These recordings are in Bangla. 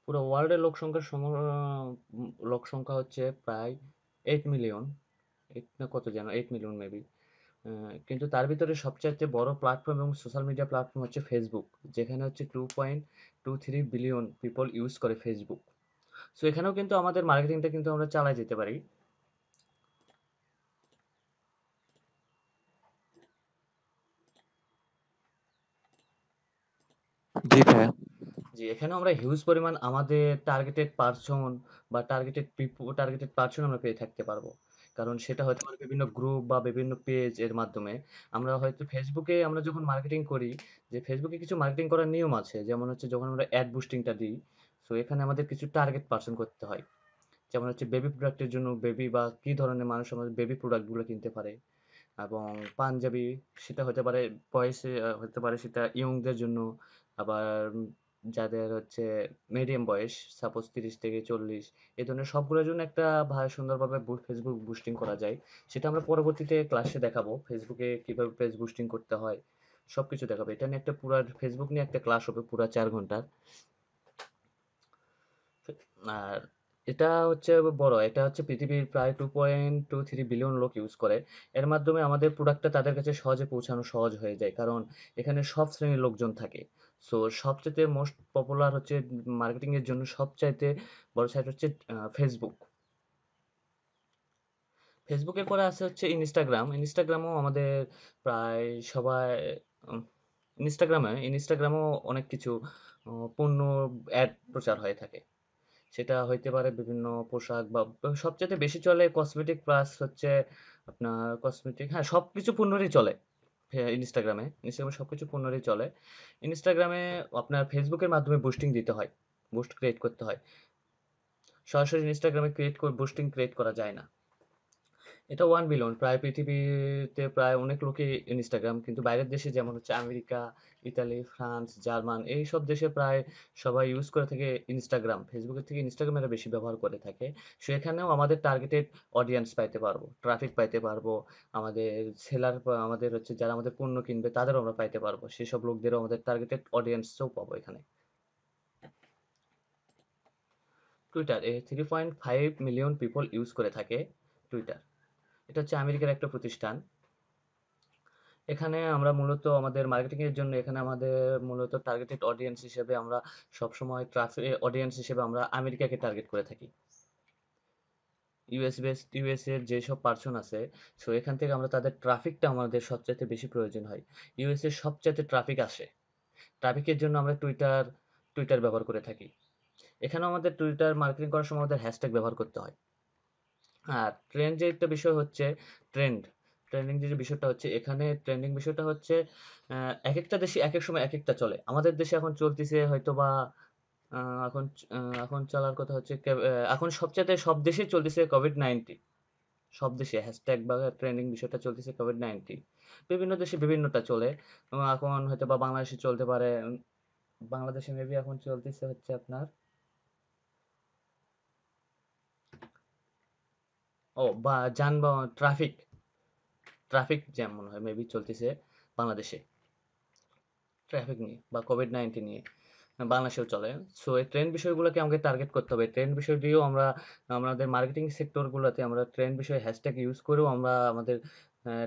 পুরো ওয়ার্ল্ডের লোক সংখ্যা হচ্ছে প্রায় 8 মিলিয়ন। 8 না কত যেন 8 মিলিয়ন মেবি। কিন্তু তার ভিতরে সবচাইতে বড় প্ল্যাটফর্ম এবং সোশ্যাল মিডিয়া প্ল্যাটফর্ম হচ্ছে ফেসবুক, যেখানে হচ্ছে 2.23 বিলিয়ন পিপল ইউজ করে ফেসবুক। সো এখানেও কিন্তু আমাদের মার্কেটিংটা কিন্তু আমরা চালায় যেতে পারি। জি ভাইয়া। জি, এখানেও আমরা হিউজ পরিমাণ আমাদের টার্গেটেড পারসন বা টার্গেটেড পারসন আমরা পেয়ে থাকতে পারবো। কারণ সেটা হতে পারে বিভিন্ন গ্রুপ বা বিভিন্ন পেজ এর মাধ্যমে। আমরা হয়তো ফেসবুকে আমরা যখন মার্কেটিং করি, যে ফেসবুকে কিছু মার্কেটিং করার নিয়ম আছে। যেমন হচ্ছে যখন আমরা অ্যাড বুস্টিংটা দিই, সো এখানে আমাদের কিছু টার্গেট পারসন করতে হয়। যেমন হচ্ছে বেবি প্রোডাক্টের জন্য বেবি বা কি ধরনের মানুষ আমাদের বেবি প্রোডাক্টগুলো কিনতে পারে। এবং পাঞ্জাবি সেটা হতে পারে বয়সে হতে পারে সেটা ইয়ংদের জন্য। আবার যাদের হচ্ছে মিডিয়াম বয়স, সাপোজ 30 থেকে 40, এই ধরনের সবগুলোর জন্য একটা সুন্দরভাবে ফেসবুক বুস্টিং করা যায়। সেটা আমরা পরবর্তীতে ক্লাসে দেখাবো ফেসবুকে কিভাবে পেজ বুস্টিং করতে হয়, সবকিছু দেখাবো। এটা নিয়ে একটা পুরা ফেসবুক নিয়ে একটা ক্লাস হবে পুরা 4 ঘন্টার। আর এটা হচ্ছে এটা হচ্ছে পৃথিবীর প্রায় 2.23 বিলিয়ন লোক ইউজ করে। এর মাধ্যমে আমাদের প্রোডাক্টটা তাদের কাছে সহজে পৌঁছানো সহজ হয়ে যায়, কারণ এখানে সব শ্রেণীর লোকজন থাকে। সো সবচাইতে মোস্ট পপুলার হচ্ছে মার্কেটিং এর জন্য সবচাইতে বড় সাইট হচ্ছে ফেসবুক। ফেসবুকের পরে আছে হচ্ছে ইনস্টাগ্রামও আমাদের প্রায় সবাই উম, ইনস্টাগ্রামেও অনেক কিছু পণ্য অ্যাড প্রচার হয়ে থাকে। সেটা হইতে পারে বিভিন্ন পোশাক বা সবচাইতে বেশি চলে কসমেটিক, প্লাস হচ্ছে আপনার কসমেটিক, হ্যাঁ সবকিছু পণ্যেরই চলে। হ্যাঁ, ইনস্টাগ্রামে সবকিছু পণ্যেরই চলে। ইনস্টাগ্রামে আপনার ফেসবুকের মাধ্যমে বুস্টিং দিতে হয়, বুস্ট ক্রিয়েট করতে হয়। সরাসরি ইনস্টাগ্রামে বুস্টিং ক্রিয়েট করা যায় না। এটা 1 বিলিয়ন, প্রায় পৃথিবীতে প্রায় অনেক লোকই ইনস্টাগ্রাম, কিন্তু বাইরের দেশে যেমন হচ্ছে আমেরিকা, ইতালি, ফ্রান্স, জার্মান, এই সব দেশে প্রায় সবাই ইউজ করে থাকে ইনস্টাগ্রাম। ফেসবুকের থেকে ইনস্টাগ্রাম এরা বেশি ব্যবহার করে থাকে। সেখানেও আমাদের টার্গেটেড অডিয়েন্স পাইতে পারবো, ট্রাফিক পাইতে পারবো। আমাদের আমাদের হচ্ছে যারা আমাদের পণ্য কিনবে তাদেরও আমরা পাইতে পারবো, সেসব লোকদেরও আমাদের টার্গেটেড অডিয়েন্সও পাবো এখানে। টুইটার 3.5 মিলিয়ন পিপল ইউজ করে থাকে টুইটার। এটা হচ্ছে আমেরিকার একটা প্রতিষ্ঠান। এখানে আমরা মূলত আমাদের মার্কেটিং এর জন্য এখানে আমাদের মূলত টার্গেটেড অডিয়েন্স হিসেবে আমরা সবসময় অডিয়েন্স হিসেবে আমরা আমেরিকাকে টার্গেট করে থাকি। ইউএস এর যেসব পার্সন আছে, সো এখান থেকে আমরা তাদের ট্রাফিকটা আমাদের সবচাইতে বেশি প্রয়োজন হয়। ইউএস এর সবচাইতে ট্রাফিক আসে। ট্রাফিকের জন্য আমরা টুইটার ব্যবহার করে থাকি। এখানেও আমাদের টুইটার মার্কেটিং করার সময় আমাদের হ্যাশট্যাগ ব্যবহার করতে হয়। আর ট্রেন্ড যে একটা বিষয় হচ্ছে, ট্রেন্ড ট্রেন্ডিং যে বিষয়টা হচ্ছে, এখানে ট্রেন্ডিং বিষয়টা হচ্ছে এক একটা দেশে এক এক সময় এক একটা চলে। আমাদের দেশে এখন চলতেছে হয়তো বা এখন চলার কথা হচ্ছে এখন সবচাইতে সব দেশেই চলতেছে কোভিড-19। সব দেশে হ্যাশট্যাগ বা ট্রেন্ডিং বিষয়টা চলতেছে কোভিড-19। বিভিন্ন দেশে বিভিন্নটা চলে। এখন হয়তো বা বাংলাদেশে চলতে পারে। বাংলাদেশে মেবি এখন চলতেছে হচ্ছে আপনার বা যানবাহন, ট্রাফিক জ্যাম মনে হয় মেবি চলতেছে বাংলাদেশে, ট্রাফিক নিয়ে বা কোভিড-19 নিয়ে। বাংলাদেশেও চলে। সো এই ট্রেন্ড বিষয়গুলোকে আমাকে টার্গেট করতে হবে। ট্রেন্ড বিষয় দিয়েও আমরা আমাদের মার্কেটিং সেক্টরগুলোতে আমরা ট্রেন্ড বিষয়ে হ্যাশট্যাগ ইউজ করেও আমরা আমাদের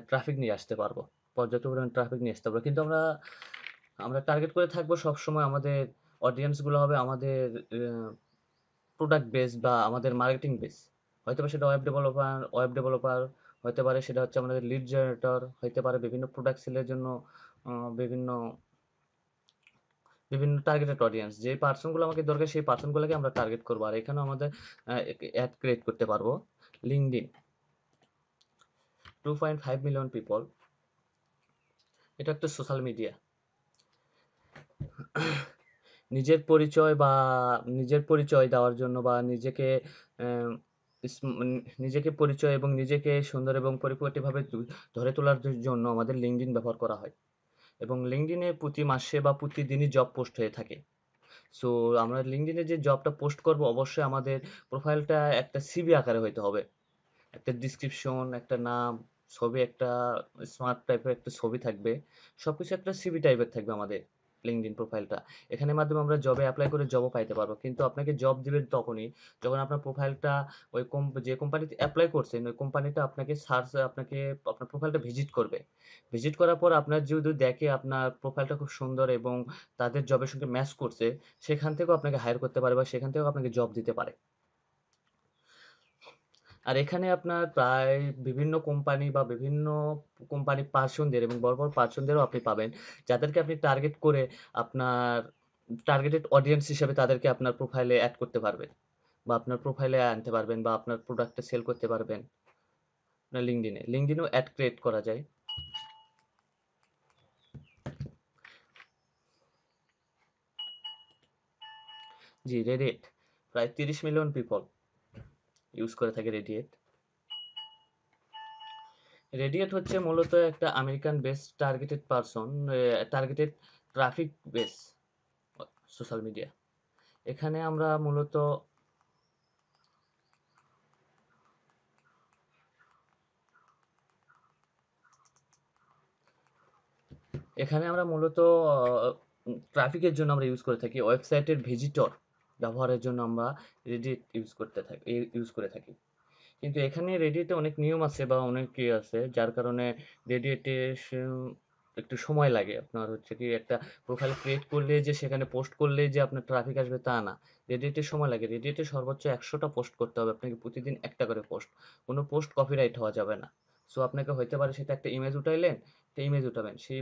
ট্রাফিক নিয়ে আসতে পারবো। পর্যাপ্ত পরিমাণ ট্রাফিক নিয়ে আসতে পারবো। কিন্তু আমরা আমরা টার্গেট করে থাকবো সবসময় আমাদের অডিয়েন্স গুলো হবে আমাদের প্রোডাক্ট বেস বা আমাদের মার্কেটিং বেস। হয়তোবা সেটা ওয়েব ডেভেলপার হতে পারে, সেটা হচ্ছে আমাদের লিড জেনারেটর হইতে পারে, বিভিন্ন প্রোডাক্ট সেলের জন্য বিভিন্ন বিভিন্ন টার্গেটেড অডিয়েন্স যে পার্সনগুলো আমাকে দরকার সেই পার্সনগুলোকে আমরা টার্গেট করবো। আর এখানেও আমাদের অ্যাড ক্রিয়েট করতে পারবো। লিঙ্কডইন 2.5 মিলিয়ন পিপল, এটা একটা সোশ্যাল মিডিয়া। নিজের পরিচয় বা নিজের পরিচয় দেওয়ার জন্য বা আহ, নিজেকে পরিচয় এবং নিজেকে সুন্দর এবং পরিপাটিভাবে ধরে তোলার জন্য আমাদের লিঙ্কডইন ব্যবহার করা হয়। এবং লিঙ্কডইনে প্রতি মাসে বা প্রতিদিনই জব পোস্ট হয়ে থাকে। সো আমরা লিঙ্কডইনে যে জবটা পোস্ট করব, অবশ্যই আমাদের প্রোফাইলটা একটা সিভি আকারে হইতে হবে। একটা ডিসক্রিপশন, একটা নাম, ছবি, একটা স্মার্ট টাইপের একটা ছবি থাকবে। সবকিছু একটা সিভি টাইপের থাকবে আমাদের লিঙ্কডইন প্রোফাইলটা। এখানের মাধ্যমে আমরা জবে এপ্লাই করে জবও পাইতে পারবো। কিন্তু আপনাকে জব দিবে তখনই যখন আপনার প্রোফাইলটা ওই যে কোম্পানিতে এপ্লাই করছেন ওই কোম্পানিটা আপনাকে আপনার প্রোফাইলটা ভিজিট করবে। ভিজিট করার পর আপনার যদি দেখে আপনার প্রোফাইলটা খুব সুন্দর এবং তাদের জবের সঙ্গে ম্যাচ করছে, সেখান থেকেও আপনাকে হায়ার করতে পারে বা সেখান থেকেও আপনাকে জব দিতে পারে। আর এখানে আপনার প্রায় বিভিন্ন কোম্পানি বা বিভিন্ন কোম্পানির পার্সনদের এবং বড়, বড় পার্সনদেরও আপনি পাবেন। যাদেরকে আপনি টার্গেট করে আপনার টার্গেটেড অডিয়েন্স হিসেবে তাদেরকে আপনার প্রোফাইলে এড করতে পারবেন বা আপনার প্রোফাইলে আনতে পারবেন বা আপনার প্রোডাক্টটা সেল করতে পারবেন আপনার লিঙ্কডইনে। লিঙ্কডইনেও অ্যাড ক্রিয়েট করা যায়। জি, রেডিট প্রায় 30 মিলিয়ন পিপল ইউজ করে থাকে রেডিয়েট। রেডিয়েট হচ্ছে মূলত একটা American base targeted traffic base social media. এখানে আমরা মূলত ট্রাফিকের জন্য আমরা ইউজ করে থাকি, ওয়েবসাইটের ভিজিটর ব্যবহারের জন্য আমরা রেডিট ইউজ করে থাকি। কিন্তু এখানে রেডিটে অনেক নিয়ম আছে বা অনেক আছে যার কারণে রেডিটে একটু সময় লাগে। আপনার হচ্ছে কি একটা প্রোফাইল ক্রিয়েট করলে যে সেখানে পোস্ট করলে যে আপনার ট্রাফিক আসবে তা না। রেডিটে সময় লাগে। রেডিটে সর্বোচ্চ 100টা পোস্ট করতে হবে আপনাকে, প্রতিদিন একটা করে পোস্ট। কোনো পোস্ট কপিরাইট হওয়া যাবে না। সো আপনাকে হইতে পারে সেটা একটা ইমেজ উঠাইলেন, একটা ইমেজ উঠাবেন, সেই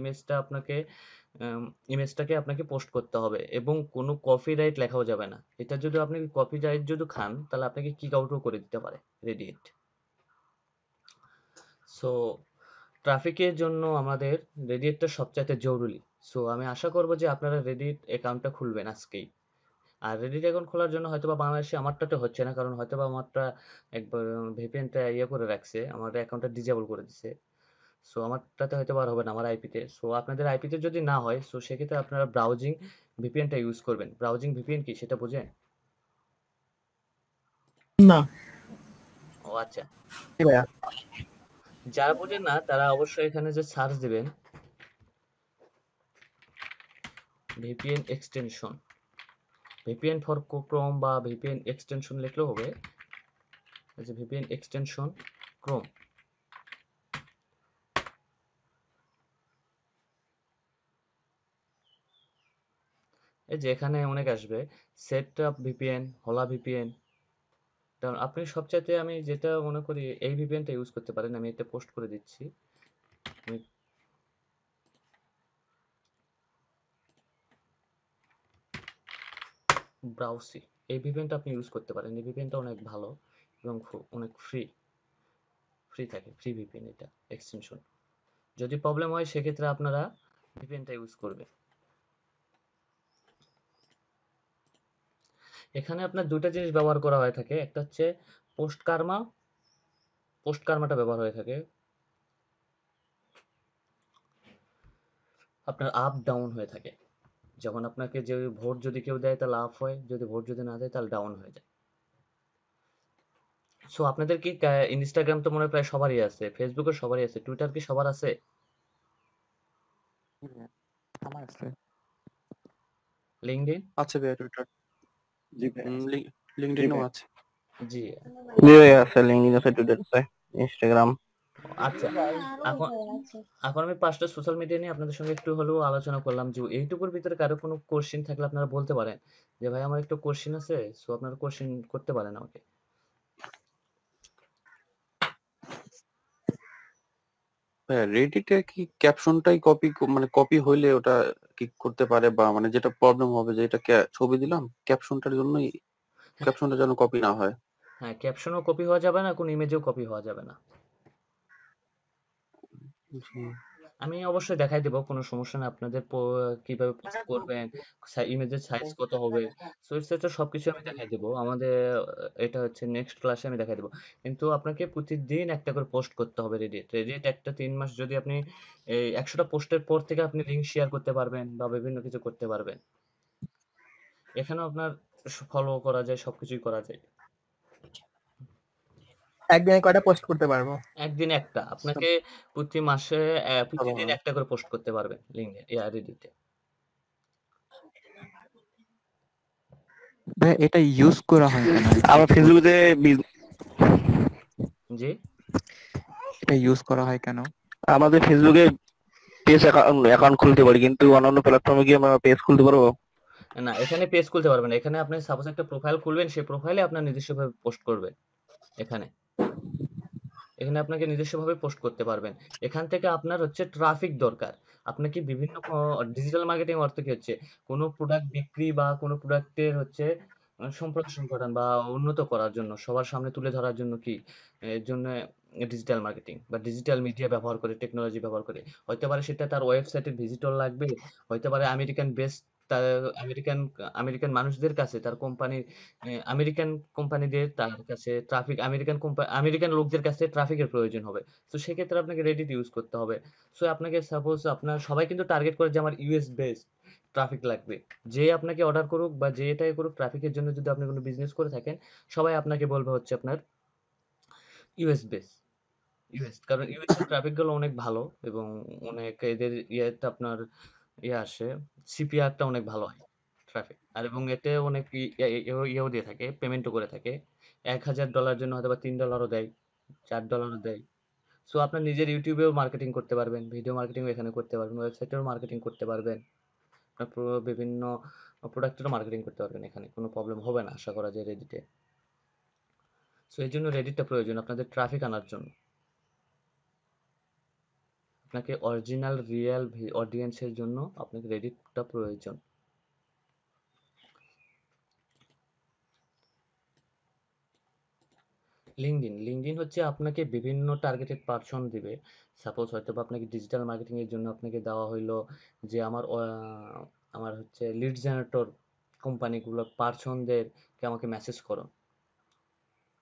ইমেজটাকে আপনাকে পোস্ট করতে হবে এবং কোনো কপিরাইট লেখাও যাবে না। এটা যদি আপনি কপিরাইট যদি খান তাহলে আপনাকে কিক আউটও করে দিতে পারে রেডিট। সো ট্রাফিকের জন্য আমাদের রেডিটটা সবচাইতে জরুরি। সো আমি আশা করব যে আপনারা রেডিট অ্যাকাউন্টটা খুলবেন আজকেই। আর রেডিট অ্যাকাউন্ট খোলার জন্য হয়তোবা বাংলাদেশে আমারটাতে হচ্ছে না, কারণ হয়তোবা আমারটা একবার ভিপিএনটা ইয়ে করে রাখছে, আমার অ্যাকাউন্টটা ডিজেবল করে দিছে। সো আমারটাতে হয়তোবা আর হবে না আমার আইপিতে। সো আপনাদের আইপিতে যদি না হয় সো সেক্ষেত্রে আপনারা ব্রাউজিং ভিপিএনটা ইউজ করবেন। ব্রাউজিং ভিপিএন কি সেটা বোঝেন? না। ও আচ্ছা, জি ভাইয়া। যারা বোঝেন না তারা অবশ্যই এখানে যে সার্চ দিবেন VPN extension, VPN for Chrome বা ভিপিএন এক্সটেনশন লিখলেও হবে। এই যে ভিপিএন এক্সটেনশন ক্রোম, এই যে এখানে অনেক আসবে সেট আপ ভিপিএন, হোলা ভিপিএন। কারণ আপনি সবচাইতে আমি যেটা মনে করি এই ভিপিএনটা ইউজ করতে পারেন। আমি এটা পোস্ট করে দিচ্ছি। আমি ব্রাউসি, এই ভিপিএনটা আপনি ইউজ করতে পারেন। এই ভিপিএনটা অনেক ভালো এবং অনেক ফ্রি থাকে, ফ্রি ভিপিএন এটা এক্সটেনশন। যদি প্রবলেম হয় সেক্ষেত্রে আপনারা ভিপিএনটা ইউজ করবেন। এখানে আপনার দুইটা জিনিস ব্যবহার করা হয়ে থাকে, একটা হচ্ছে পোস্ট কার্মা, পোস্ট কার্মাটা ব্যবহার হয়ে থাকে আপনার আপ ডাউন হয়ে থাকে। যখন আপনাকে যে ভোট যদি কেউ দেয় তাহলে আপ হয়, যদি ভোট যদি না দেয় তাহলে ডাউন হয়ে যায়। সো আপনাদের কি ইনস্টাগ্রাম তো মনে হয় প্রায় সবারই আছে, ফেসবুকও সবারই আছে, টুইটার কি সবার আছে? আমার আছে। লিঙ্কডইন? আছে ভাইয়া টুইটার। জি ভাইয়া। লিঙ্কডইনও আছে। জি। জি ভাইয়া আছে, লিঙ্কডইন আছে, টুইটার আছে, ইনস্টাগ্রাম। আচ্ছা, এখন এখন আমি 5টা সোশ্যাল মিডিয়া নিয়ে আপনাদের সঙ্গে একটু হলেও আলোচনা করলাম। যে এইটুকুর ভিতরে কারো কোনো কোশ্চেন থাকলে আপনারা বলতে পারেন যে ভাই আমার একটু কোশ্চেন আছে, সো আপনারা কোশ্চেন করতে পারেন আমাকে। ভাইয়া রেডিটে কি ক্যাপশনটাই মানে কপি হইলে ওটা কি করতে পারে, বা মানে যেটা প্রবলেম হবে যে এটা ছবি দিলাম ক্যাপশনটার জন্যই, ক্যাপশনটা যেন কপি না হয়। হ্যাঁ, ক্যাপশনও কপি হওয়া যাবে না, কোনো ইমেজও কপি হওয়া যাবে না। জি। আমি অবশ্যই দেখাই দেবো, কোনো সমস্যা নেই। আপনাদের কিভাবে পোস্ট করবেন, ইমেজের সাইজ কত হবে, সো এটসেট্রা সবকিছু আমি দেখাই দেবো। এটা হচ্ছে নেক্সট ক্লাসে আমি দেখাই দেবো। কিন্তু আপনাকে প্রতিদিন একটা করে পোস্ট করতে হবে রেডিট একটা 3 মাস যদি আপনি এই 100টা পোস্টের পর থেকে আপনি লিঙ্ক শেয়ার করতে পারবেন বা বিভিন্ন কিছু করতে পারবেন। এখানেও আপনার ফলো করা যায়, সবকিছুই করা যায়। একদিনে কয়টা পোস্ট করতে পারবো? একদিন একটা আপনাকে প্রতিদিন একটা করে পোস্ট করতে পারবেন লিঙ্কে রেডিটে। ভাই এটা ইউজ করা হয় কেন আমার ফেসবুকে জি এটা ইউজ করা হয় কেন? আমাদের ফেসবুকে পেজ অ্যাকাউন্ট খুলতে পারি, কিন্তু অন্যান্য প্ল্যাটফর্মে গিয়ে আমরা পেজ খুলতে পারবো? না, এখানে পেজ খুলতে পারবেন না। এখানে আপনি সাপোজ একটা প্রোফাইল খুলবেন, সেই প্রোফাইলে আপনার নিজস্বভাবে পোস্ট করবেন। এখানে এখানে আপনাকে নিজস্বভাবে পোস্ট করতে পারবেন। এখান থেকে আপনার হচ্ছে ট্রাফিক দরকার। আপনাকে বিভিন্ন ডিজিটাল মার্কেটিং অর্থ কি হচ্ছে, কোনো প্রোডাক্ট বিক্রি বা কোনো প্রোডাক্টের হচ্ছে সম্প্রসারণ ঘটান বা উন্নত করার জন্য, সবার সামনে তুলে ধরার জন্য কি এর জন্য ডিজিটাল মার্কেটিং বা ডিজিটাল মিডিয়া ব্যবহার করে, টেকনোলজি ব্যবহার করে। হইতে পারে সেটা তার ওয়েবসাইটের ভিজিটর লাগবে, হইতে পারে আমেরিকান বেসড, তার আমেরিকান আমেরিকান মানুষদের কাছে তার কোম্পানির আমেরিকান কোম্পানিদের তার কাছে ট্রাফিক, আমেরিকান লোকদের কাছে ট্রাফিকের প্রয়োজন হবে। তো সেক্ষেত্রে আপনাকে রেডিট ইউজ করতে হবে। সো আপনাকে সাপোজ আপনার সবাই কিন্তু টার্গেট করে যে আমার ইউএস বেস ট্রাফিক লাগবে। যে আপনাকে অর্ডার করুক বা যে এটাই করুক, ট্রাফিকের জন্য যদি আপনি কোনো বিজনেস করে থাকেন, সবাই আপনাকে বলবে হচ্ছে আপনার ইউএস বেস। কারণ ইউএস এর ট্রাফিক গুলো অনেক ভালো এবং অনেক এদের ইয়েতে আপনার ইয়ে আসে, সিপিআরটা অনেক ভালো হয় ট্রাফিক। আর এবং এতে অনেক ইয়েও দিয়ে থাকে, পেমেন্টও করে থাকে। $1000 জন্য হয়তো বা $3ও দেয়, $4ও দেয়। সো আপনার নিজের ইউটিউবেও মার্কেটিং করতে পারবেন, ভিডিও মার্কেটিংও এখানে করতে পারবেন, ওয়েবসাইটেও মার্কেটিং করতে পারবেন, আপনার বিভিন্ন প্রোডাক্টেরও মার্কেটিং করতে পারবেন। এখানে কোনো প্রবলেম হবে না আশা করা যায় রেডিটে। সো এই জন্য রেডিটটা প্রয়োজন আপনাদের ট্রাফিক আনার জন্য। আপনাকে অরিজিনাল রিয়েল অডিয়েন্সের জন্য আপনাকে রেডিটটা প্রয়োজন। লিঙ্কডইন হচ্ছে আপনাকে বিভিন্ন টার্গেটেড পারসন দিবে। সাপোজ হয়তো বা আপনাকে ডিজিটাল মার্কেটিং এর জন্য আপনাকে দেওয়া হইলো যে আমার হচ্ছে লিড জেনারেটর কোম্পানিগুলো পার্সনদেরকে আমাকে মেসেজ করো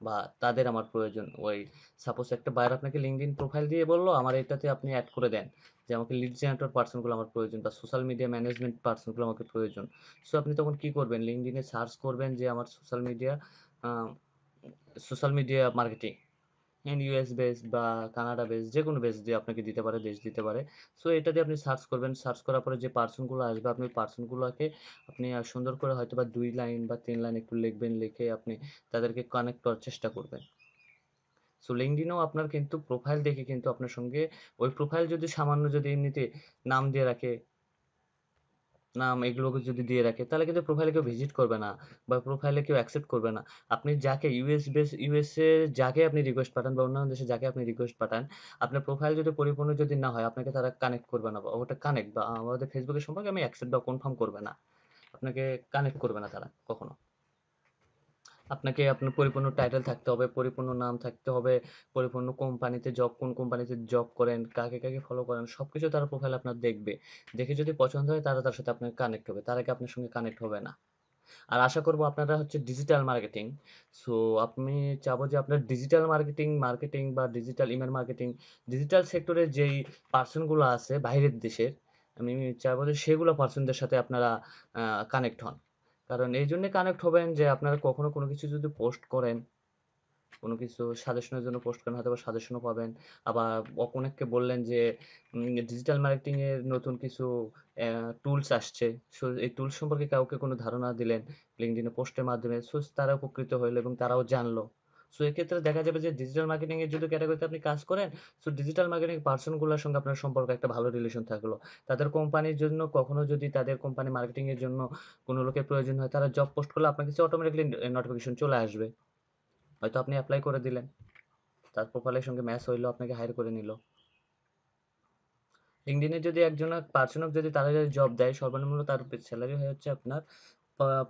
বা তাদের আমার প্রয়োজন। ওই সাপোজ একটা বায়ার আপনাকে লিঙ্কডইন প্রোফাইল দিয়ে বললো আমার এটাতে আপনি অ্যাড করে দেন যে আমাকে লিড জেনারেটর পার্সনগুলো আমার প্রয়োজন বা সোশ্যাল মিডিয়া ম্যানেজমেন্ট পার্সনগুলো আমাকে প্রয়োজন। সো আপনি তখন কি করবেন, লিঙ্কডইনে সার্চ করবেন যে আমার social media marketing US base বা কানাডা বেস, যে কোনো বেস দিয়ে আপনাকে দিতে পারে, দেশ দিতে পারে। সো এটা দিয়ে আপনি সার্চ করবেন, সার্চ করার পরে যে পার্সনগুলো আসবে আপনি পার্সনগুলোকে আপনি সুন্দর করে হয়তো বা 2 লাইন বা 3 লাইন একটু লিখবেন, লিখে আপনি তাদেরকে কানেক্ট করার চেষ্টা করবেন। সো লিঙ্কডইনেও আপনার কিন্তু প্রোফাইল দেখে কিন্তু আপনার সঙ্গে ওই প্রোফাইল যদি সামান্য যদি এমনিতে নাম দিয়ে রাখে, নাম এগুলোকে যদি দিয়ে রাখে, তাহলে কিন্তু প্রোফাইলে কেউ ভিজিট করবে না বা প্রোফাইলে কেউ অ্যাকসেপ্ট করবে না। আপনি যাকে ইউএসএ যাকে আপনি রিকোয়েস্ট পাঠান বা অন্যান্য দেশে যাকে আপনি রিকোয়েস্ট পাঠান, আপনার প্রোফাইল যদি পরিপূর্ণ যদি না হয়, আপনাকে তারা কানেক্ট করবে না বা ওটা কানেক্ট বা আমাদের ফেসবুকের সম্পর্কে আমি অ্যাকসেপ্ট বা কনফার্ম করবে না, আপনাকে কানেক্ট করবে না তারা কখনো। আপনাকে আপনার পরিপূর্ণ টাইটেল থাকতে হবে, পরিপূর্ণ নাম থাকতে হবে, পরিপূর্ণ কোম্পানিতে জব, কোন কোম্পানিতে জব করেন, কাকে কাকে ফলো করেন, সবকিছু তারা প্রোফাইল আপনার দেখবে। দেখে যদি পছন্দ হয় তারা তার সাথে আপনার কানেক্ট হবে, তার আগে আপনার সঙ্গে কানেক্ট হবে না। আর আশা করবো আপনারা হচ্ছে ডিজিটাল মার্কেটিং। সো আমি চাবো যে আপনার ডিজিটাল মার্কেটিং বা ডিজিটাল ইমেল মার্কেটিং, ডিজিটাল সেক্টরের যেই পার্সনগুলো আছে বাইরের দেশের, আমি চাবো যে সেগুলো পার্সনদের সাথে আপনারা কানেক্ট হন। কারণ এই জন্যে কানেক্ট হবেন যে আপনারা কখনো কোনো কিছু যদি পোস্ট করেন, কোনো কিছু সাজেশনের জন্য পোস্ট করেন, হয়তো বা সাজেশনও পাবেন। আবার অনেককে বললেন যে ডিজিটাল মার্কেটিং এর নতুন কিছু টুলস আসছে, সো এই টুলস সম্পর্কে কাউকে কোনো ধারণা দিলেন লিঙ্কডইনে পোস্টের মাধ্যমে, সো তারা উপকৃত হইলো এবং তারাও জানলো। সো এক্ষেত্রে দেখা যাবে যে ডিজিটাল মার্কেটিং এর যদি ক্যাটাগরিতে আপনি কাজ করেন, সো ডিজিটাল মার্কেটিং পার্সনগুলোর সঙ্গে আপনার সম্পর্ক একটা ভালো রিলেশন থাকলো। তাদের কোম্পানির জন্য কখনো যদি তাদের কোম্পানি মার্কেটিং এর জন্য কোনো লোকের প্রয়োজন হয়, তারা জব পোস্ট করলে আপনার কাছে অটোমেটিক্যালি নোটিফিকেশন চলে আসবে। হয়তো আপনি অ্যাপ্লাই করে দিলেন, তার প্রোফাইলের সঙ্গে ম্যাচ হইলো, আপনাকে হায়ার করে নিল। লিঙ্কডইনে যদি একজন পার্সনক যদি তারা যদি জব দেয়, সর্বনিম্ন তার স্যালারি হয়ে হচ্ছে আপনার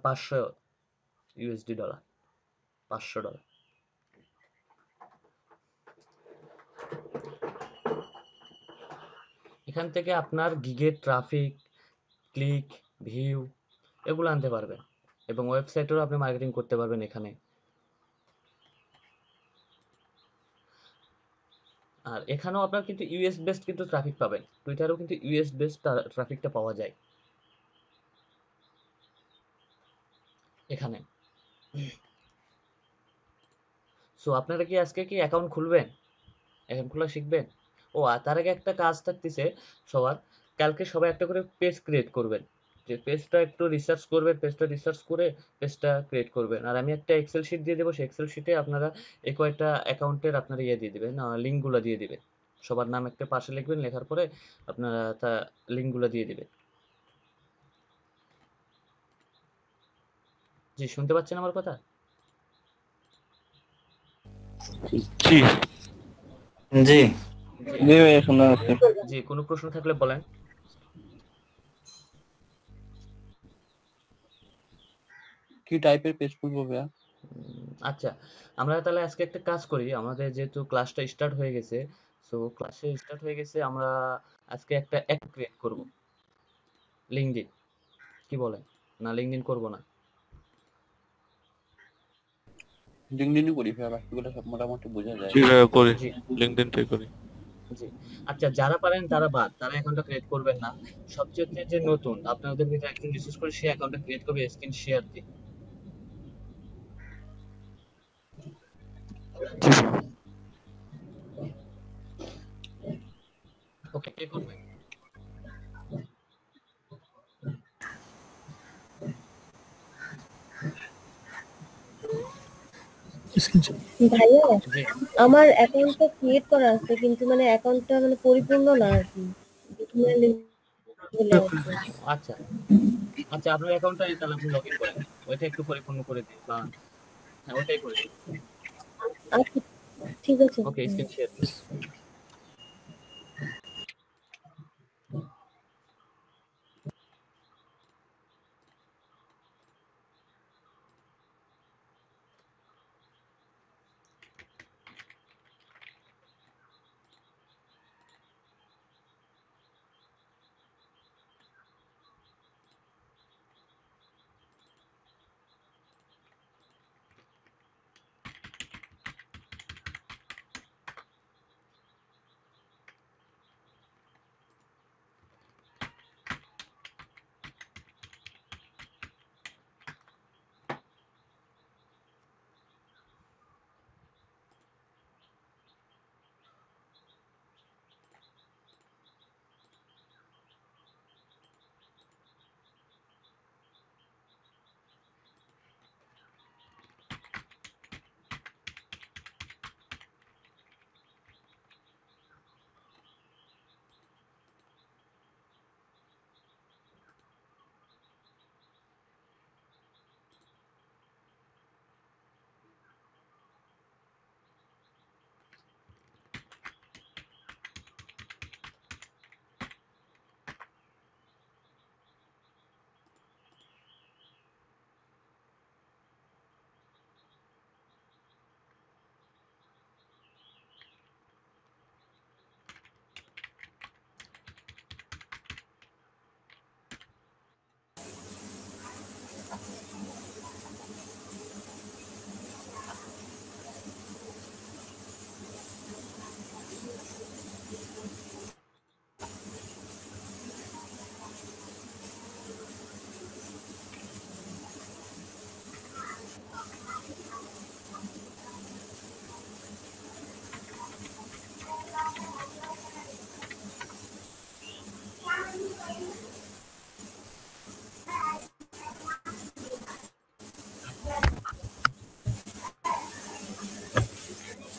$500, $500। এখান থেকে আপনার গিগের ট্রাফিক, ক্লিক, ভিউ এগুলো আনতে পারবেন এবং ওয়েবসাইটেরও আপনি মার্কেটিং করতে পারবেন এখানে। আর এখানেও আপনার কিন্তু ইউএস বেসড কিন্তু ট্রাফিক পাবেন, টুইটারেও কিন্তু ইউএস বেসড ট্রাফিকটা পাওয়া যায় এখানে। সো আপনারা কি আজকে কি অ্যাকাউন্ট খুলবেন, অ্যাকাউন্ট খোলা শিখবেন? ও আর তার আগে একটা কাজ থাকতেছে সবার, কালকে সবাই একটা করে পেজ ক্রিয়েট করবেন। যে পেজটা একটু রিসার্চ করবেন, পেজটা রিসার্চ করে পেজটা ক্রিয়েট করবেন। আর আমি একটা এক্সেল শিট দিয়ে দেবো, সেই এক্সেল শিটে আপনারা এই কয়টা অ্যাকাউন্টের আপনারা ইয়ে দিয়ে দিবেন, লিঙ্কগুলো দিয়ে দিবেন। সবার নাম একটা পাশে লিখবেন, লেখার পরে আপনারা তা লিঙ্কগুলো দিয়ে দিবেন। জি, শুনতে পাচ্ছেন আমার কথা? জি জি জি, জি ভাইয়া শুনতে পাচ্ছি। জি, কোনো প্রশ্ন থাকলে বলেন। কি টাইপের পেজ খুলবো ভাইয়া? আচ্ছা, আমরা তাহলে আজকে একটা কাজ করি। আমাদের যেহেতু ক্লাসটা স্টার্ট হয়ে গেছে, সো ক্লাসে স্টার্ট হয়ে গেছে, আমরা আজকে একটা অ্যাকাউন্ট ক্রিয়েট করব লিঙ্কডইন। কি বলেন? না লিঙ্কডইন করব না? লিঙ্কডইনই করি ভাইয়া, বাকিগুলো সব মোটামুটি বোঝা যায়। জি ভাইয়া করি, জি, লিঙ্কডইনটাই করি। জি। আচ্ছা, যারা পারেন তারা বাদ, তারা অ্যাকাউন্টটা ক্রিয়েট করবেন না। সবচেয়ে যে নতুন আপনাদের ভিতরে একজন বিশেষ করে সে অ্যাকাউন্টটা ক্রিয়েট করবে স্ক্রিন শেয়ার দিয়ে। জি ভাইয়া। ওকে, কে করবে? ভাইয়া, জি, আমার অ্যাকাউন্টটা ক্রিয়েট করা আছে কিন্তু মানে অ্যাকাউন্টটা মানে পরিপূর্ণ না আর কি, beginner level এ আছে। আচ্ছা, আচ্ছা, আপনার অ্যাকাউন্টটা তাহলে আপনি লগইন করেন। ওইটা একটু পরিপূর্ণ করে দিন, বা হ্যাঁ, ওইটাই করে দিন। আচ্ছা, ঠিক আছে। ওকে, স্ক্রিন শেয়ার দিন।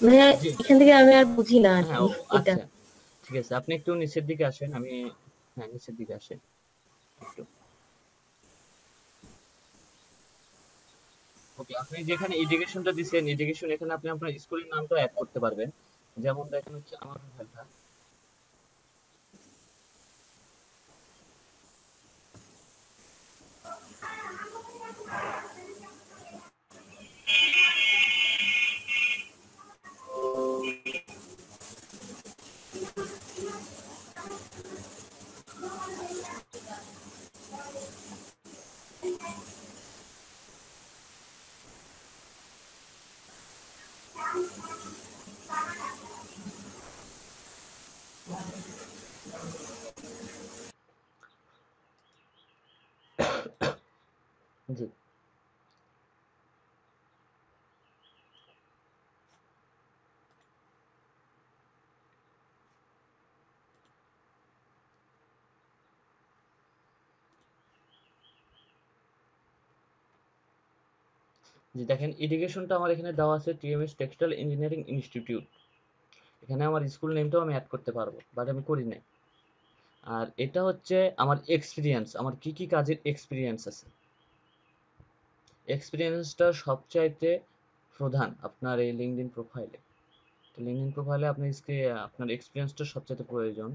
ভাইয়া, জি, এখান থেকে আমি আর বুঝি না আর হ্যাঁ, কি এটা। আচ্ছা, ঠিক আছে। আপনি একটু নিচের দিকে আসেন। হ্যাঁ, নিচের দিকে আসেন একটু। ওকে, আপনি যেখানে এডুকেশনটা দিছেন, এডুকেশন এখানে আপনি আপনার স্কুলের নামটা এড করতে পারবেন। যেমন দেখেন হচ্ছে আমার হেলথা। জি, যে দেখেন এডুকেশনটা আমার এখানে দেওয়া আছে টিএমএস টেক্সটাইল ইঞ্জিনিয়ারিং ইনস্টিটিউট। এখানে আমার স্কুল নেমটাও আমি অ্যাড করতে পারবো, বাট আমি করি নাই। আর এটা হচ্ছে আমার এক্সপিরিয়েন্স, আমার কি কি কাজের এক্সপিরিয়েন্স আছে। এক্সপিরিয়েন্সটা সবচাইতে প্রধান আপনার এই লিঙ্কডইন প্রোফাইলে। তো লিঙ্কডইন প্রোফাইলে আপনার এক্সপিরিয়েন্সটা সবচাইতে প্রয়োজন।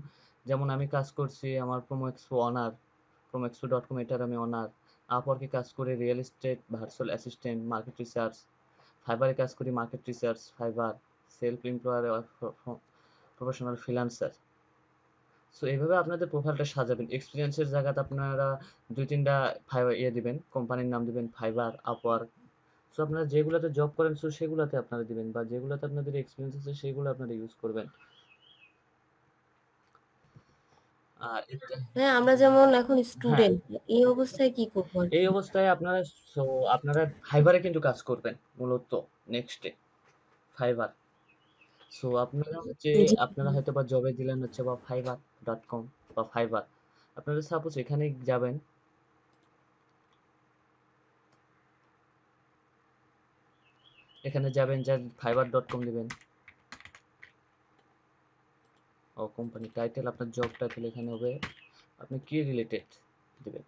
যেমন আমি কাজ করছি আমার প্রোমোএক্সপো অনার, promoexpo.com এটার আমি অনার। আপওয়ার্কে কাজ করি real estate virtual assistant, market research. ফাইবারে কাজ করি market research, Fiverr, self employer, professional freelancer. So এইভাবে আপনাদের প্রোফাইলটা সাজাবেন। এক্সপিরিয়েন্সের জায়গাতে আপনারা 2-3টা ফাইবার দিবেন, কোম্পানির নাম দিবেন ফাইবার, আপওয়ার্ক। সো আপনারা যেগুলোতে জব করেন সো সেগুলোতে আপনারা দিবেন, বা যেগুলোতে আপনাদের এক্সপিরিয়েন্স আছে সেগুলো আপনারা ইউজ করবেন। আর হ্যাঁ, আমরা যেমন এখন হ্যাঁ, স্টুডেন্ট, এই অবস্থায় কি করবো আর এই কি? অবস্থায় আপনারা ফাইবারে কিন্তু কাজ করবেন মূলত নেক্সটে, ফাইবার। সো জি। আপনারা হয়তো বা জবে দিলেন হচ্ছে বা fiverr.com বা ফাইবার। আপনারা সাপোজ এখানে যাবেন, যা fiverr.com দিবেন। ও কোম্পানি টাইটেল, আপনার জব টাইটেল এখানে হবে আপনি কি রিলেটেড দিবেন।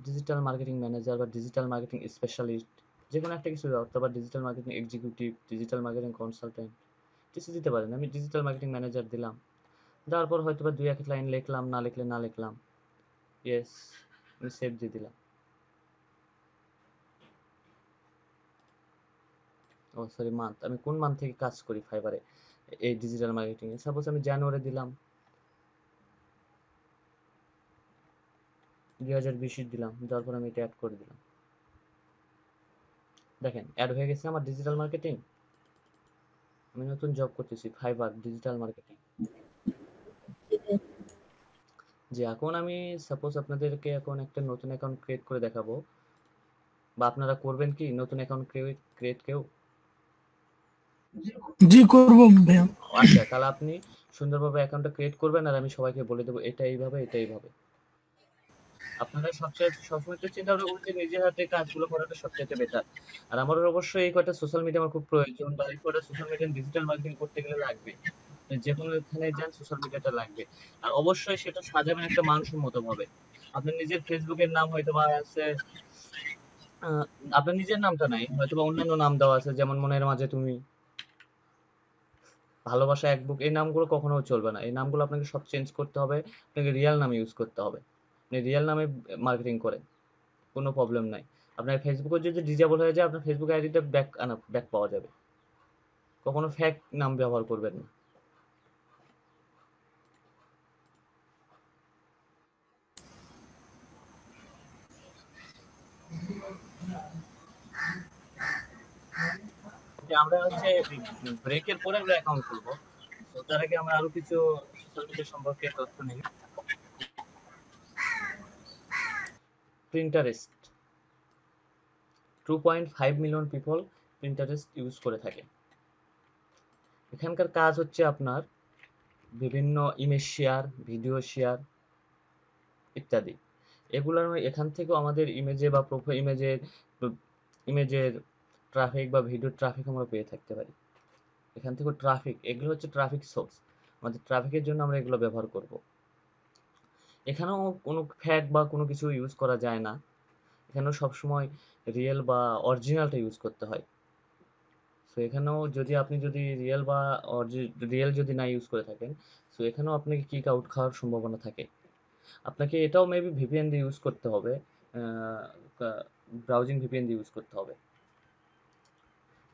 ডিজিটাল মার্কেটিং ম্যানেজার বা ডিজিটাল মার্কেটিং স্পেশালিস্ট, যে কোনো একটা কিছু অথবা digital marketing executive, digital marketing consultant কিছু দিতে পারেন। আমি ডিজিটাল মার্কেটিং ম্যানেজার দিলাম, দেওয়ার পর হয়তো বা 2-1 লাইন লিখলাম, না লিখলে না লিখলাম, ইয়েস আমি সেভ দিয়ে দিলাম। ও সরি, মান্থ, আমি কোন মান্থ থেকে কাজ করি ফাইবারে এই ডিজিটাল মার্কেটিং এ। সাপোজ আমি জানুয়ারি দিলাম, 2020 দিলাম, দেওয়ার পর আমি এটা অ্যাড করে দিলাম। দেখেন অ্যাড হয়ে গেছে আমার ডিজিটাল মার্কেটিং। আমি নতুন জব করতেছি ফাইবার ডিজিটাল মার্কেটিং। যে এখন আমি সাপোজ আপনাদেরকে এখন একটা নতুন অ্যাকাউন্ট ক্রিয়েট করে দেখাবো, বা আপনারা করবেন কি নতুন অ্যাকাউন্ট ক্রিয়েট কেউ? জি করবো ভাইয়া। আচ্ছা, তাহলে আপনি সুন্দরভাবে অ্যাকাউন্টটা ক্রিয়েট করবেন, আর আমি সবাইকে বলে দেবো এটা এইভাবে, এটা এইভাবে। আপনারা সবসময় তো চিন্তা ভাবনা করুন যে নিজের হাতে কাজগুলো করাটা সবচাইতে বেটার। আর আমার অবশ্যই এই কয়টা সোশ্যাল মিডিয়া আমার খুব প্রয়োজন, বা এই কয়টা সোশ্যাল মিডিয়া ডিজিটাল মার্কেটিং করতে গেলে লাগবে। যে কোনো এখানে যান সোশ্যাল মিডিয়াটা লাগবে। আর অবশ্যই সেটা সাজাবেন একটা মানসম্মত ভাবে। আপনার নিজের ফেসবুকের নাম হয়তো বা আছে, আহ, আপনার নিজের নামটা নাই, হয়তো বা অন্যান্য নাম দেওয়া আছে, যেমন মনের মাঝে তুমি, ভালোবাসা এক বুক, এই নামগুলো কখনো চলবে না। এই নামগুলো আপনাকে সব চেঞ্জ করতে হবে, আপনাকে রিয়েল নাম ইউজ করতে হবে। আপনি রিয়েল নামে মার্কেটিং করেন, কোনো প্রবলেম নাই। আপনার ফেসবুকে যদি ডিজেবল হয়ে যায় আপনার ফেসবুক আইডিটা ব্যাক পাওয়া যাবে। কখনো ফেক নাম ব্যবহার করবেন না। যে আমরা হচ্ছে ব্রেকের পরে আমরা অ্যাকাউন্ট খুলবো। তো তার আগে আমরা আরো কিছু সোশ্যাল মিডিয়া সম্পর্কে তথ্য নিই। Pinterest 2.5 million people Pinterest use করে থাকে। এখানকার কাজ হচ্ছে আপনার বিভিন্ন ইমেজ শেয়ার, ভিডিও শেয়ার ইত্যাদি। এখান থেকেও আমাদের ইমেজের ট্রাফিক বা ভিডিও ট্রাফিক আমরা পেয়ে থাকতে পারি। এখান থেকে এগুলো হচ্ছে ট্রাফিক সোর্স। আমাদের ট্রাফিকের জন্য আমরা এগুলো ব্যবহার করব। এখানেও কোনো ফ্যাক বা কোনো কিছু ইউজ করা যায় না। এখানেও সবসময় রিয়েল বা অরিজিনালটা ইউজ করতে হয়। সো এখানেও যদি রিয়েল যদি না ইউজ করে থাকেন, সো এখানেও আপনাকে কিক আউট খাওয়ার সম্ভাবনা থাকে। আপনাকে এটাও মেবি ভিপিএন দিয়ে ইউজ করতে হবে, ব্রাউজিং ভিপিএন দিয়ে ইউজ করতে হবে।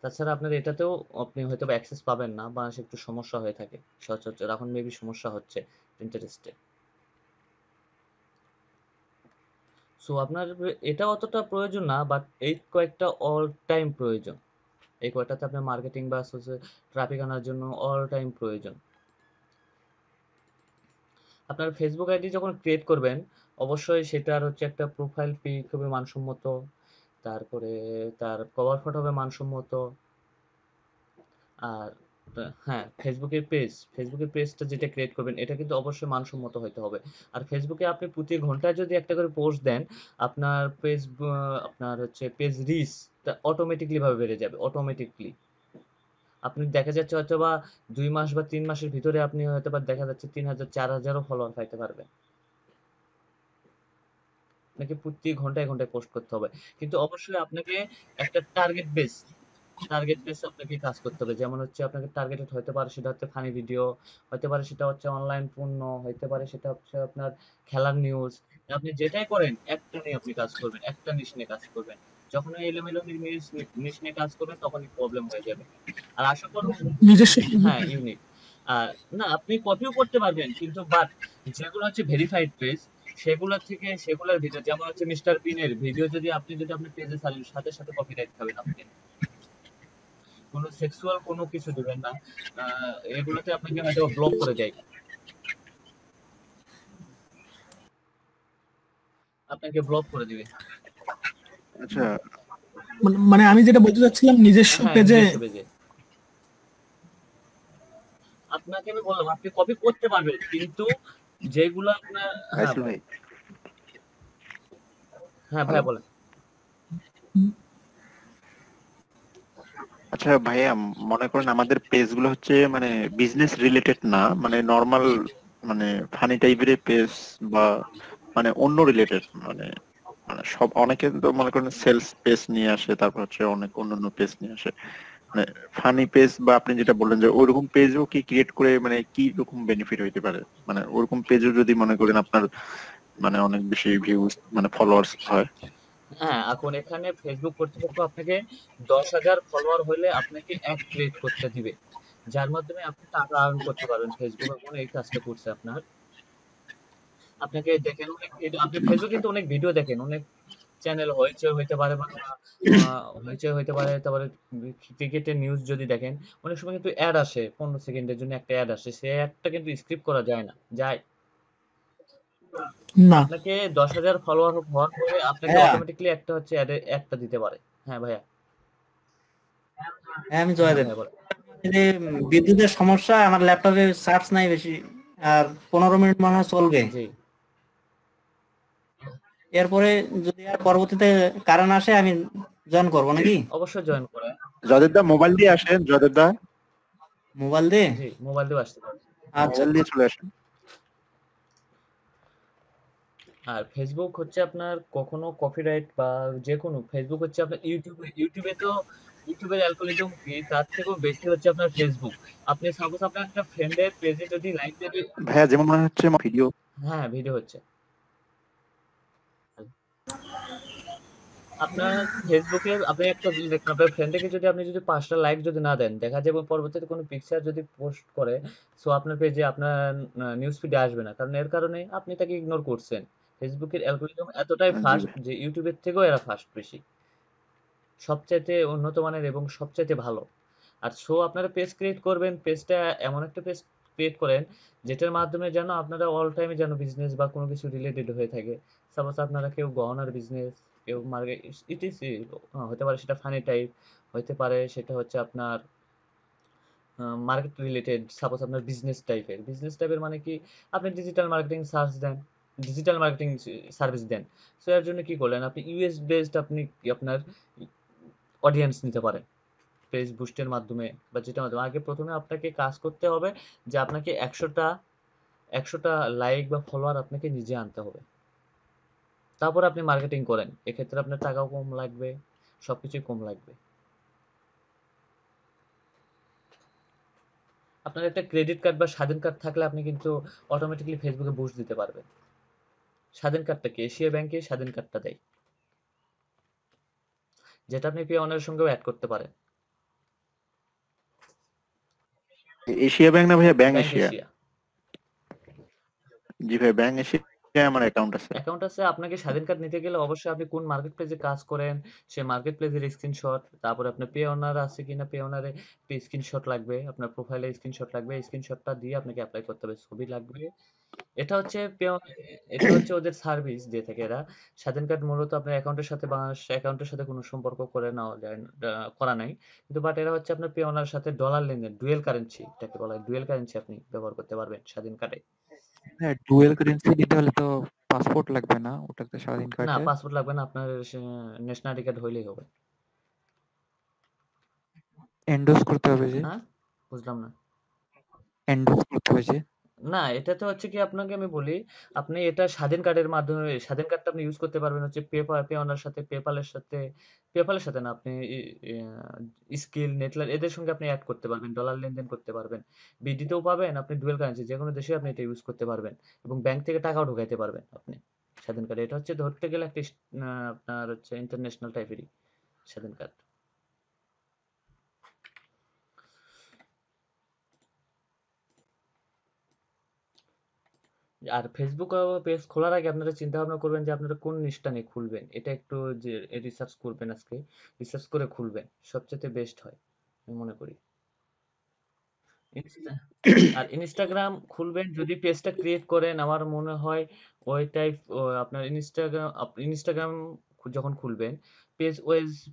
তাছাড়া আপনার এটাতেও আপনি হয়তো বা অ্যাক্সেস পাবেন না, বা একটু সমস্যা হয়ে থাকে সচরাচর। এখন মেবি সমস্যা হচ্ছে ইন্টারেস্টে। সো আপনার এটা অতটা প্রয়োজন না, বাট এই কয়েকটা অল টাইম প্রয়োজন। এই কয়টাতে আপনার মার্কেটিং বা ট্রাফিক আনার জন্য অল টাইম প্রয়োজন। আপনার ফেসবুক আইডি যখন ক্রিয়েট করবেন অবশ্যই সেটার হচ্ছে একটা প্রোফাইল পিক হবে মানসম্মত, তারপরে তার কভার ফটো হবে মানসম্মত, আর হ্যাঁ, ফেসবুকের পেজটা যেটা ক্রিয়েট করবেন এটা কিন্তু অবশ্যই মানসম্মত হইতে হবে। আর ফেসবুকে আপনি প্রতি ঘন্টায় যদি একটা করে পোস্ট দেন, আপনার আপনার হচ্ছে পেজ রিচটা অটোমেটিক্যালি ভাবে বেড়ে যাবে, অটোমেটিক্যালি। আপনি দেখা যাচ্ছে হয়তোবা ২ মাস বা ৩ মাসের ভিতরে আপনি হয়তোবা দেখা যাচ্ছে ৩,০০০ ৪,০০০ ও ফলোয়ার পাইতে পারবেন। আপনাকে প্রতি ঘন্টায় ঘন্টায় পোস্ট করতে হবে, কিন্তু অবশ্যই আপনাকে একটা টার্গেট বেস আপনাকে কাজ করতে হবে। যেমন হচ্ছে আপনাকে টার্গেটেড হতে পারে সেটা হচ্ছে ফানি ভিডিও, হতে পারে সেটা হচ্ছে অনলাইন পণ্য, হতে পারে সেটা হচ্ছে আপনার খেলার নিউজ। আপনি যেটাই করেন একটা নিয়ে আপনি কাজ করবেন, একটা নিশ নিয়ে কাজ করবেন। যখন ওই এলোমেলো নিশ নিয়ে কাজ করবেন তখনই প্রবলেম হয়ে যাবে। আর আশা করব নিজস্ব হ্যাঁ, ইউনিক। আর না, আপনি কপিও করতে পারবেন, কিন্তু বাট যেগুলো হচ্ছে ভেরিফাইড পেজ সেগুলোর ভিডিও, যেমন হচ্ছে মিস্টার বিনের ভিডিও যদি আপনি পেজে ছাড়েন, সাথে সাথে কপিরাইট খাবেন আপনি। কোনো সেক্সুয়াল কোনো কিছু দিবেন না। এগুলোতে আপনাকে হয়তো ব্লক করে দেয়, আপনাকে ব্লক করে দিবে। আচ্ছা, মানে আমি যেটা বলতে চাচ্ছিলাম নিজস্ব হ্যাঁ, পেজে নিজস্ব পেজে আপনাকে আমি বললাম আপনি কপি করতে পারবেন, কিন্তু যেগুলো আপনার হ্যাঁ রাইসেল ভাই, ভাই, হ্যাঁ হ্যালো। ভাইয়া বলেন। আচ্ছা ভাইয়া, মনে করেন আমাদের পেজ গুলো হচ্ছে মানে বিজনেস রিলেটেড না, মানে নর্মাল, মানে ফানি টাইপের পেজ, বা মানে অন্য রিলেটেড, মানে মানে সব অনেকে তো মনে করেন সেলস পেজ নিয়ে আসে, তারপর হচ্ছে অনেক অন্যান্য পেজ নিয়ে আসে। মানে ফানি পেজ বা আপনি যেটা বললেন যে ওইরকম পেজও কি ক্রিয়েট করে মানে কি রকম বেনিফিট হইতে পারে? মানে ওরকম পেজও যদি মনে করেন আপনার মানে অনেক বেশি ভিউজ মানে ফলোয়ার্স হয়। হ্যাঁ, এখন এখানে ফেসবুক কর্তৃপক্ষ আপনাকে ১০,০০০ ফলোয়ার হলে আপনাকে অ্যাড ক্রিয়েট করতে দিবে, যার মাধ্যমে আপনি টাকা আর্ন করতে পারবেন। ফেসবুক এখন এই কাজটা করছে আপনার। আপনাকে দেখেন অনেক আপনি ফেসবুক কিন্তু অনেক ভিডিও দেখেন, অনেক চ্যানেল হইচই হইতে পারে বা হইচই হইতে পারে, তারপরে ক্রিকেটের নিউজ যদি দেখেন, অনেক সময় কিন্তু অ্যাড আসে, ১৫ সেকেন্ডের জন্য একটা অ্যাড আসে, সেই অ্যাডটা কিন্তু স্কিপ করা যায় না, যায়। না। আপনাকে ১০,০০০ ফলোয়ার হওয়ার পরে আপনাকে হ্যাঁ অটোমেটিক্যালি একটা হচ্ছে অ্যাডটা দিতে পারে। হ্যাঁ ভাইয়া, হ্যাঁ আমি হ্যাঁ জয়দেব। ভাইয়া বলেন। এই যে বিদ্যুতের সমস্যা, আমার ল্যাপটপে চার্জ নাই বেশি, আর 15 মিনিট মনে হয় চলবে। জি, এরপরে যদি আর পরবর্তীতে কারেন্ট আসে আমি জয়েন করবো নাকি? অবশ্যই জয়েন করে। যাদের দা মোবাইল দিয়ে আসেন, যাদের দা মোবাইল দিয়ে? জি, মোবাইল দিয়েও আসতে পারে। আচ্ছা মোবাইল দিয়ে চলে আসেন। আর ফেসবুক হচ্ছে আপনার কখনো কপিরাইট বা যেকোনো, ফেসবুক হচ্ছে আপনার ইউটিউবের অ্যালগরিদম কি তার থেকেও বেশি হচ্ছে আপনার ফেসবুক। আপনি সাপোজ আপনার একটা ফ্রেন্ডের পেজে যদি লাইক দেবে, ভাইয়া যেমন মনে হচ্ছে ভিডিও। হ্যাঁ ভিডিও হচ্ছে, আপনার ফেসবুকে আপনি একটা যদি দেখেন আপনার ফ্রেন্ডকে যদি আপনি যদি ৫টা লাইক যদি না দেন, দেখা যাবে পরবর্তীতে কোনো পিকচার যদি পোস্ট করে, সো আপনার পেজে আপনার নিউজ ফিডে আসবে না, কারণ এর কারণে আপনি তাকে ইগনোর করছেন। ফেসবুকের অ্যালগরিদম এতটাই জি ফাস্ট ভাই। যে ইউটিউবের থেকেও এরা ফাস্ট বেশি, সবচাইতে উন্নত মানের এবং সবচাইতে ভালো। আর সো আপনারা পেজ ক্রিয়েট করবেন, পেজটা এমন একটা পেজ ক্রিয়েট করেন যেটার মাধ্যমে যেন আপনারা অল টাইমে যেন বিজনেস বা কোনো কিছু রিলেটেড হয়ে থাকে। সাপোজ আপনারা কেউ গহনার বিজনেস, কেউ মার্কেট ইটিসি, হতে পারে সেটা ফানি টাইপ, হতে পারে সেটা হচ্ছে আপনার মার্কেট রিলেটেড। সাপোজ আপনার বিজনেস টাইপের মানে কি, আপনি ডিজিটাল মার্কেটিং সার্চ দেন, ডিজিটাল মার্কেটিং সার্ভিস দেন। সো এর জন্য কি করলেন, আপনি ইউএস বেসড আপনি আপনার অডিয়েন্স নিতে পারেন পেজ বুস্টের মাধ্যমে বা যেটা মাধ্যমে। আগে প্রথমে আপনাকে কাজ করতে হবে যে আপনাকে ১০০টা লাইক বা ফলোয়ার আপনাকে নিজে আনতে হবে, তারপর আপনি মার্কেটিং করেন। এক্ষেত্রে আপনার টাকাও কম লাগবে, সবকিছুই কম লাগবে। আপনার একটা ক্রেডিট কার্ড বা স্বাধীন কার্ড থাকলে আপনি কিন্তু অটোমেটিক্যালি ফেসবুকে বুস্ট দিতে পারবেন। স্বাধীন কার্ডটা কি, এশিয়া ব্যাংকে স্বাধীন কার্ডটা দেয়, যেটা আপনি পে অনের সঙ্গেও অ্যাড করতে পারেন। এশিয়া ব্যাংক না ভাইয়া? Bank bank Asia. এশিয়া। জি ভাই, ব্যাংক এশিয়া আমার অ্যাকাউন্ট আছে। অ্যাকাউন্ট আছে, আপনাকে স্বাধীন কার্ড নিতে গেলে অবশ্যই আপনি কোন মার্কেট প্লেসে কাজ করেন সেই মার্কেট প্লেসের স্ক্রিনশট, তারপরে আপনার পে ওনার আছে কিনা পে ওনারে স্ক্রিনশট লাগবে, আপনার প্রোফাইলে স্ক্রিনশট লাগবে, স্ক্রিনশটটা দিয়ে আপনাকে অ্যাপ্লাই করতে হবে, ছবি লাগবে। এটা হচ্ছে এটা হচ্ছে ওদের সার্ভিস দিয়ে থাকে এরা। স্বাধীন কার্ড মূলত আপনার অ্যাকাউন্টের সাথে বাংলাদেশ অ্যাকাউন্টের সাথে কোনো সম্পর্ক করে নেওয়া যায় না, করা নাই, কিন্তু বাট এরা হচ্ছে আপনার পে ওনার সাথে ডলার লেনদেন, ডুয়েল কারেন্সি, এটাকে বলা হয় ডুয়েল কারেন্সি, আপনি ব্যবহার করতে পারবেন স্বাধীন কার্ডে। হ্যাঁ, ডুয়েল কারেন্সি নিতে হলে তো পাসপোর্ট লাগবে না ওটাতে স্বাধীন না, কার্ডে? পাসপোর্ট লাগবে না, আপনার ন্যাশনাল আইডি কার্ড হইলেই হবে। এন্ডোর্স করতে হবে যে? হ্যাঁ, বুঝলাম না। এন্ডোর্স করতে হবে যে? না, এটাতে হচ্ছে কি, আপনাকে আমি বলি, আপনি এটা স্বাধীন কার্ডের মাধ্যমে, স্বাধীন কার্ডটা আপনি ইউজ করতে পারবেন হচ্ছে পে ওনার সাথে, পেপালের সাথে না, আপনি স্কিল, নেটলার এদের সঙ্গে আপনি অ্যাড করতে পারবেন, ডলার লেনদেন করতে পারবেন, বিডিতেও পাবেন, আপনি ডুয়েল কারেন্সি যে কোনো দেশে আপনি এটা ইউজ করতে পারবেন, এবং ব্যাংক থেকে টাকাও ঢোকাইতে পারবেন আপনি স্বাধীন কার্ডে। এটা হচ্ছে ধরতে গেলে একটা আপনার হচ্ছে ইন্টারন্যাশনাল টাইপেরই স্বাধীন কার্ড। আর ফেসবুক পেজ খোলার আগে আপনারা চিন্তা ভাবনা করবেন যে আপনারা কোন নিশটা নিয়ে খুলবেন, এটা একটু যে রিসার্চ করবেন, আজকে রিসার্চ করে খুলবেন, সবচেয়ে বেস্ট হয় আমি মনে করি। আর ইনস্টাগ্রাম খুলবেন যদি পেজটা ক্রিয়েট করেন, আমার মনে হয় ওই টাইপ আপনার ইনস্টাগ্রাম যখন খুলবেন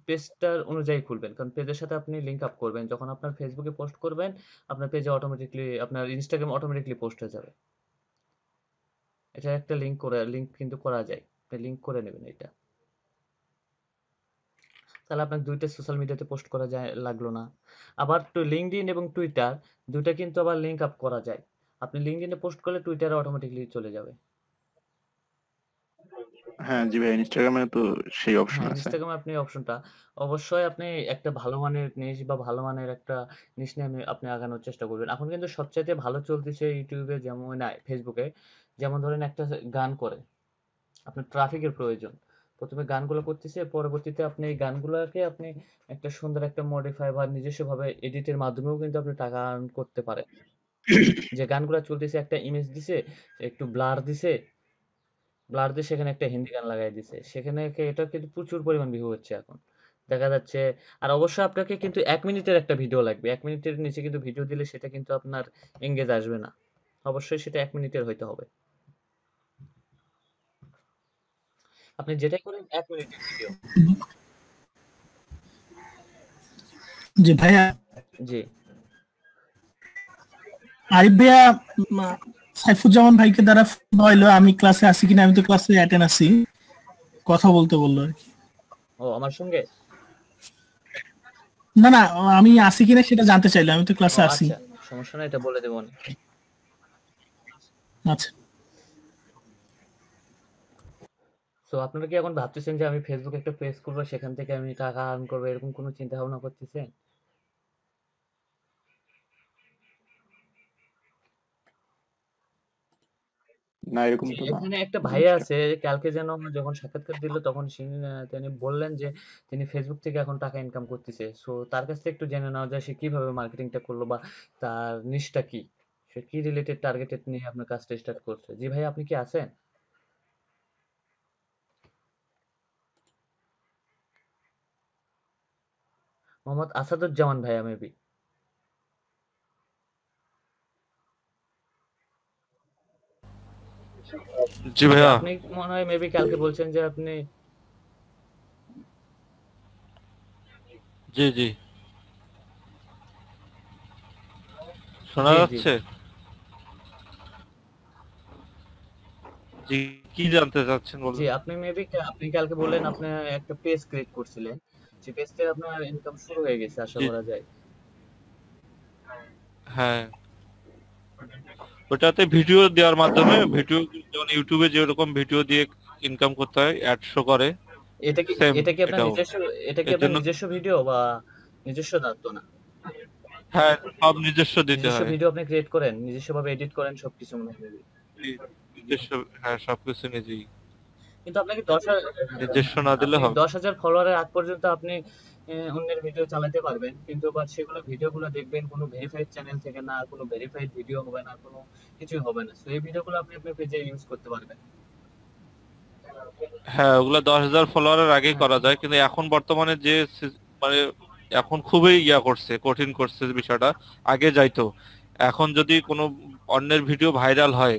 পেজটার অনুযায়ী খুলবেন, কারণ পেজের সাথে আপনি লিংক আপ করবেন, যখন আপনার ফেসবুকে পোস্ট করবেন আপনার পেজে অটোমেটিকলি, আপনার ইনস্টাগ্রাম অটোমেটিকলি পোস্ট হয়ে যাবে। এটা একটা লিংক কিন্তু করা যায়, আপনি লিংক করে নেবেন এটা, তাহলে আপনার দুইটা সোশ্যাল মিডিয়াতে পোস্ট করা যায় লাগলো না। আবার লিঙ্কডইন এবং টুইটার দুইটা কিন্তু আবার লিংক আপ করা যায়, আপনি লিঙ্কডইনে পোস্ট করলে টুইটারে অটোমেটিকলি চলে যাবে। হ্যাঁ জি ভাই, ইনস্টাগ্রামে তো সেই অপশন হ্যাঁ, আছে। ইনস্টাগ্রামে আপনি অপশনটা অবশ্যই, আপনি একটা ভালো মানের নিশ বা ভালো মানের একটা নিশ নিয়ে আপনি আগানোর চেষ্টা করবেন। এখন কিন্তু সবচাইতে ভালো চলতেছে ইউটিউবে, যেমন না ফেসবুকে, যেমন ধরেন একটা গান করে, আপনার ট্রাফিকের প্রয়োজন, প্রথমে গানগুলো করতেছে, পরবর্তীতে আপনি এই গানগুলোকে আপনি একটা সুন্দর একটা মডিফাই বা নিজস্বভাবে এডিটের মাধ্যমেও কিন্তু আপনি টাকা আর্ন করতে পারেন। যে গানগুলো চলতেছে, একটা ইমেজ দিছে, একটু ব্লার দিছে, সেখানে একটা হিন্দি গান লাগাই দিছে, সেখানে এটা কিন্তু প্রচুর পরিমাণ ভিউ হচ্ছে এখন দেখা যাচ্ছে। আর অবশ্যই আপনাকে কিন্তু 1 মিনিটের একটা ভিডিও লাগবে, 1 মিনিটের নিচে কিন্তু ভিডিও দিলে সেটা কিন্তু আপনার এঙ্গেজ আসবে না, অবশ্যই সেটা 1 মিনিটের হইতে হবে। আপনি যেটাই করেন 1 মিনিটের ভিডিও। জি ভাইয়া, জি, আরিফ ভাইয়া সাইফুজ্জামান ভাইকে দ্বারা হইলো আমি ক্লাসে আছি কিনা, আমি তো ক্লাসে অ্যাটেন্ড আছি, কথা বলতে বললো আর কি। ও আমার সঙ্গে, না না, আমি আছি কিনা সেটা জানতে চাইলো, আমি তো ও ক্লাসে আছি। আচ্ছা, সমস্যা নাই, এটা বলে দেবো না। আচ্ছা, তো আপনারা কি এখন ভাবতেছেন যে আমি ফেসবুকে একটা পেজ করবো, সেখান থেকে আমি টাকা আর্ন করবো, এরকম কোনো চিন্তা ভাবনা করতেছেন? না এরকম জি, তো না। এখানে একটা ভাইয়া আছে, কালকে যেন আমার যখন সাক্ষাৎকার দিল তখন তিনি বললেন যে তিনি ফেসবুক থেকে এখন টাকা ইনকাম করতেছে, সো তার কাছ থেকে একটু জেনে নেওয়া যায় সে কিভাবে মার্কেটিংটা করলো, বা তার নিশটা কি, সে কি রিলেটেড টার্গেটেড নিয়ে আপনার কাজটা স্টার্ট করছে। জি ভাই, আপনি কি আছেন? মোহাম্মদ আসাদুজ্জামান ভাইয়া মেবি। জি ভাইয়া। আপনি মনে হয় মেবি কালকে বলছেন যে আপনি, জি জি, শোনা জি জি যাচ্ছে? জি, কি জানতে চাচ্ছেন জি, বলুন? আপনি কালকে বললেন আপনি একটা পেজ ক্রিয়েট করছিলেন, সেই পেজ থেকে আপনার ইনকাম শুরু হয়ে গেছে আশা জি, করা যায়। হ্যাঁ, ওটাতে ভিডিও দেওয়ার মাধ্যমে, ভিডিও যেমন ইউটিউবে যেরকম ভিডিও দিয়ে ইনকাম করতে হয়, অ্যাড শো করে, সেম এটা কি আপনার এটাও। এর জন্য নিজস্ব ভিডিও বা নিজস্ব দায়িত্ব না? হ্যাঁ, সব নিজস্ব দিতে নিজস্ব হয়। ভিডিও আপনি ক্রিয়েট করেন, নিজস্বভাবে এডিট করেন সবকিছু মনে হয় maybe। নিজস্ব, হ্যাঁ সবকিছু নিজেই, কিন্তু আপনাকে নিজস্ব না দিলে আপনি হবে। 10,000 ফলোয়ারের আগ পর্যন্ত আপনি অন্যের ভিডিও চালাতে পারবেন, কিন্তু বাট সেগুলো ভিডিওগুলো দেখবেন কোনো ভেরিফাইড চ্যানেল থেকে না, কোনো ভেরিফাইড ভিডিও হবে না, কোনো কিছুই হবে না, তো এই ভিডিওগুলো আপনি আপনার পেজে ইউজ করতে পারবেন। হ্যাঁ, ওগুলা 10,000 ফলোয়ারের আগেই করা যায়, কিন্তু এখন বর্তমানে যে মানে এখন খুবই করছে, কঠিন করছে বিষয়টা। আগে যাইতো, এখন যদি কোনো অন্যের ভিডিও ভাইরাল হয়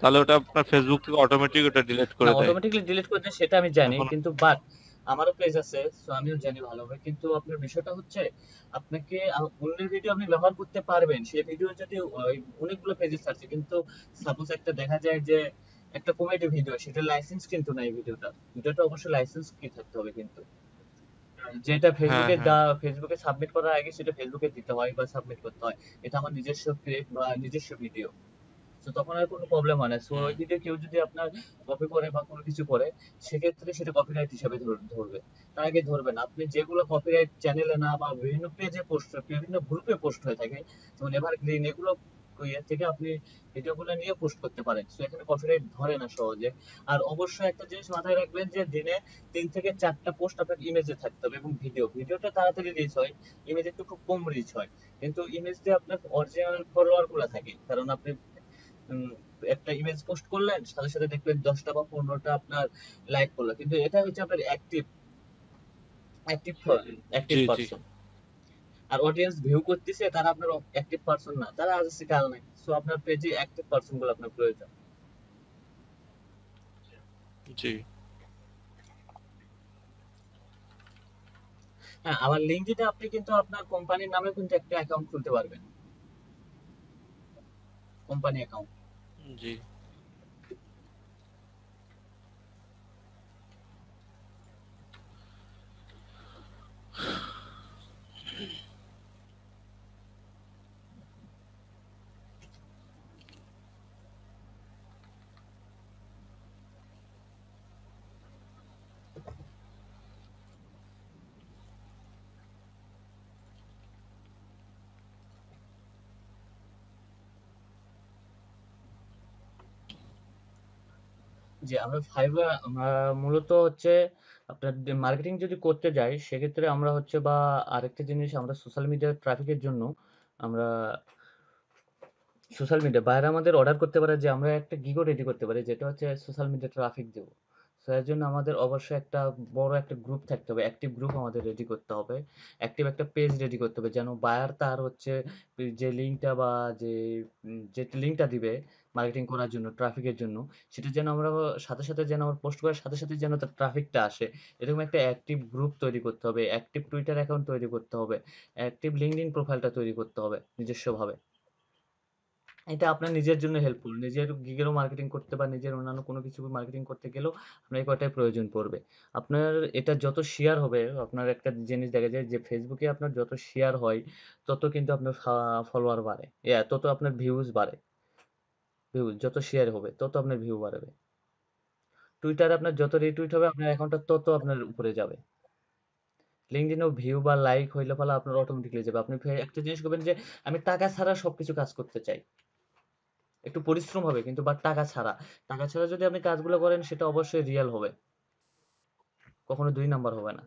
তাহলে ওটা আপনার ফেসবুক থেকে অটোমেটিক ওটা ডিলিট না, করে দেয় অটোমেটিকলি ডিলিট করে দেয় সেটা আমি জানি, এখন। কিন্তু বাট আমারও পেজ আছে, সো আমিও জানি ভালোভাবে। কিন্তু আপনার বিষয়টা হচ্ছে আপনাকে অন্যের ভিডিও আপনি ব্যবহার করতে পারবেন, সেই ভিডিও যদি অনেকগুলো পেজে আছে, কিন্তু সাপোজ একটা দেখা যায় যে একটা কমেডি ভিডিও, সেটা লাইসেন্স কিন্তু নাই, ভিডিওটা অবশ্যই লাইসেন্স কি থাকতে হবে, কিন্তু যেটা হ্যাঁ, ফেসবুকে হ্যাঁ, ফেসবুকে সাবমিট করার আগে সেটা ফেসবুকে দিতে হয় বা সাবমিট করতে হয়। এটা আমার নিজস্ব ক্রিয়েট বা নিজস্ব ভিডিও, তো তখন আর কোনো প্রবলেম হয় না। সো ওই ভিডিও কেউ যদি আপনার কপি করে বা কোনো কিছু করে, সেক্ষেত্রে সেটা কপিরাইট হিসাবে ধরবে। তার আগে ধরবে না। আপনি যেগুলো কপিরাইট চ্যানেলে না বা বিভিন্ন পেজে পোস্ট, বিভিন্ন গ্রুপে পোস্ট হয়ে থাকে, যেমন এভারগ্রিন, এগুলো ইয়ে থেকে আপনি ভিডিওগুলো নিয়ে পোস্ট করতে পারেন, তো এখানে কপিরাইট ধরে না সহজে। আর অবশ্যই একটা জিনিস মাথায় রাখবেন যে দিনে 3 থেকে 4টা পোস্ট আপনার ইমেজে থাকতে হবে, এবং ভিডিওটা তাড়াতাড়ি রিচ হয়, ইমেজ একটু খুব কম রিচ হয়। কিন্তু ইমেজ দিয়ে আপনার অরিজিনাল ফলোয়ার গুলো থাকে, কারণ আপনি উম, একটা ইমেজ পোস্ট করলেন, সাথে সাথে দেখবেন 10টা বা 15টা আপনার লাইক করলো, কিন্তু এটা হচ্ছে আপনার অ্যাক্টিভ অ্যাক্টিভ অ্যাক্টিভ জি, জি, পারসন। আর অডিয়েন্স ভিউ করতেছে, তারা আপনার অ্যাক্টিভ পারসন না, তারা আজকে কাল নাই। সো আপনার পেজে অ্যাক্টিভ পারসন গুলো আপনার প্রয়োজন। জি। হ্যাঁ, আবার লিঙ্কডইনে আপনি কিন্তু আপনার কোম্পানির নামে কিন্তু একটা অ্যাকাউন্ট খুলতে পারবেন, কোম্পানি অ্যাকাউন্ট। জি। যে আমরা ফাইবার, আমরা মূলত হচ্ছে আপনার মার্কেটিং যদি করতে যাই, সেক্ষেত্রে আমরা হচ্ছে বা আরেকটা জিনিস, আমরা সোশ্যাল মিডিয়ার ট্রাফিকের জন্য আমরা সোশ্যাল মিডিয়া বাইরে আমাদের অর্ডার করতে পারে যে আমরা একটা গিগো রেডি করতে পারি, যেটা হচ্ছে সোশ্যাল মিডিয়া ট্রাফিক দেবো। তো এর জন্য আমাদের অবশ্যই একটা বড় একটা গ্রুপ থাকতে হবে, অ্যাক্টিভ গ্রুপ আমাদের রেডি করতে হবে, অ্যাক্টিভ একটা পেজ রেডি করতে হবে, যেন বায়ার তার হচ্ছে যে লিঙ্কটা বা যে যে লিঙ্কটা দিবে মার্কেটিং করার জন্য, ট্রাফিকের জন্য, সেটা যেন আমরা সাথে সাথে যেন আমার পোস্ট করার সাথে সাথে যেন তার ট্রাফিকটা আসে। এরকম একটা অ্যাক্টিভ গ্রুপ তৈরি করতে হবে, অ্যাক্টিভ টুইটার অ্যাকাউন্ট তৈরি করতে হবে, অ্যাক্টিভ লিঙ্কডইন প্রোফাইলটা তৈরি করতে হবে নিজস্বভাবে। এটা আপনার নিজের জন্য হেল্পফুল, নিজের গিগেরও মার্কেটিং করতে বা নিজের অন্যান্য কোনো কিছু মার্কেটিং করতে গেলেও আপনার এই কয়টাই প্রয়োজন পড়বে। আপনার এটা যত শেয়ার হবে, আপনার একটা জিনিস দেখা যায় যে ফেসবুকে আপনার যত শেয়ার হয়, তত কিন্তু আপনার ফলোয়ার বাড়ে, তত আপনার ভিউজ বাড়ে। ভিউজ যত শেয়ার হবে তত আপনার ভিউ বাড়বে। টুইটারে আপনার যত রিটুইট হবে, আপনার অ্যাকাউন্টটা তত আপনার উপরে যাবে। লিঙ্কডইনেও ভিউ বা লাইক হইলে ফলে আপনার অটোমেটিকলি যাবে। আপনি একটা জিনিস করবেন যে আমি টাকা ছাড়া সবকিছু কাজ করতে চাই, একটু পরিশ্রম হবে, কিন্তু বাট টাকা ছাড়া যদি আপনি কাজগুলো করেন, সেটা অবশ্যই রিয়েল হবে, কখনো 2 নাম্বার হবে না।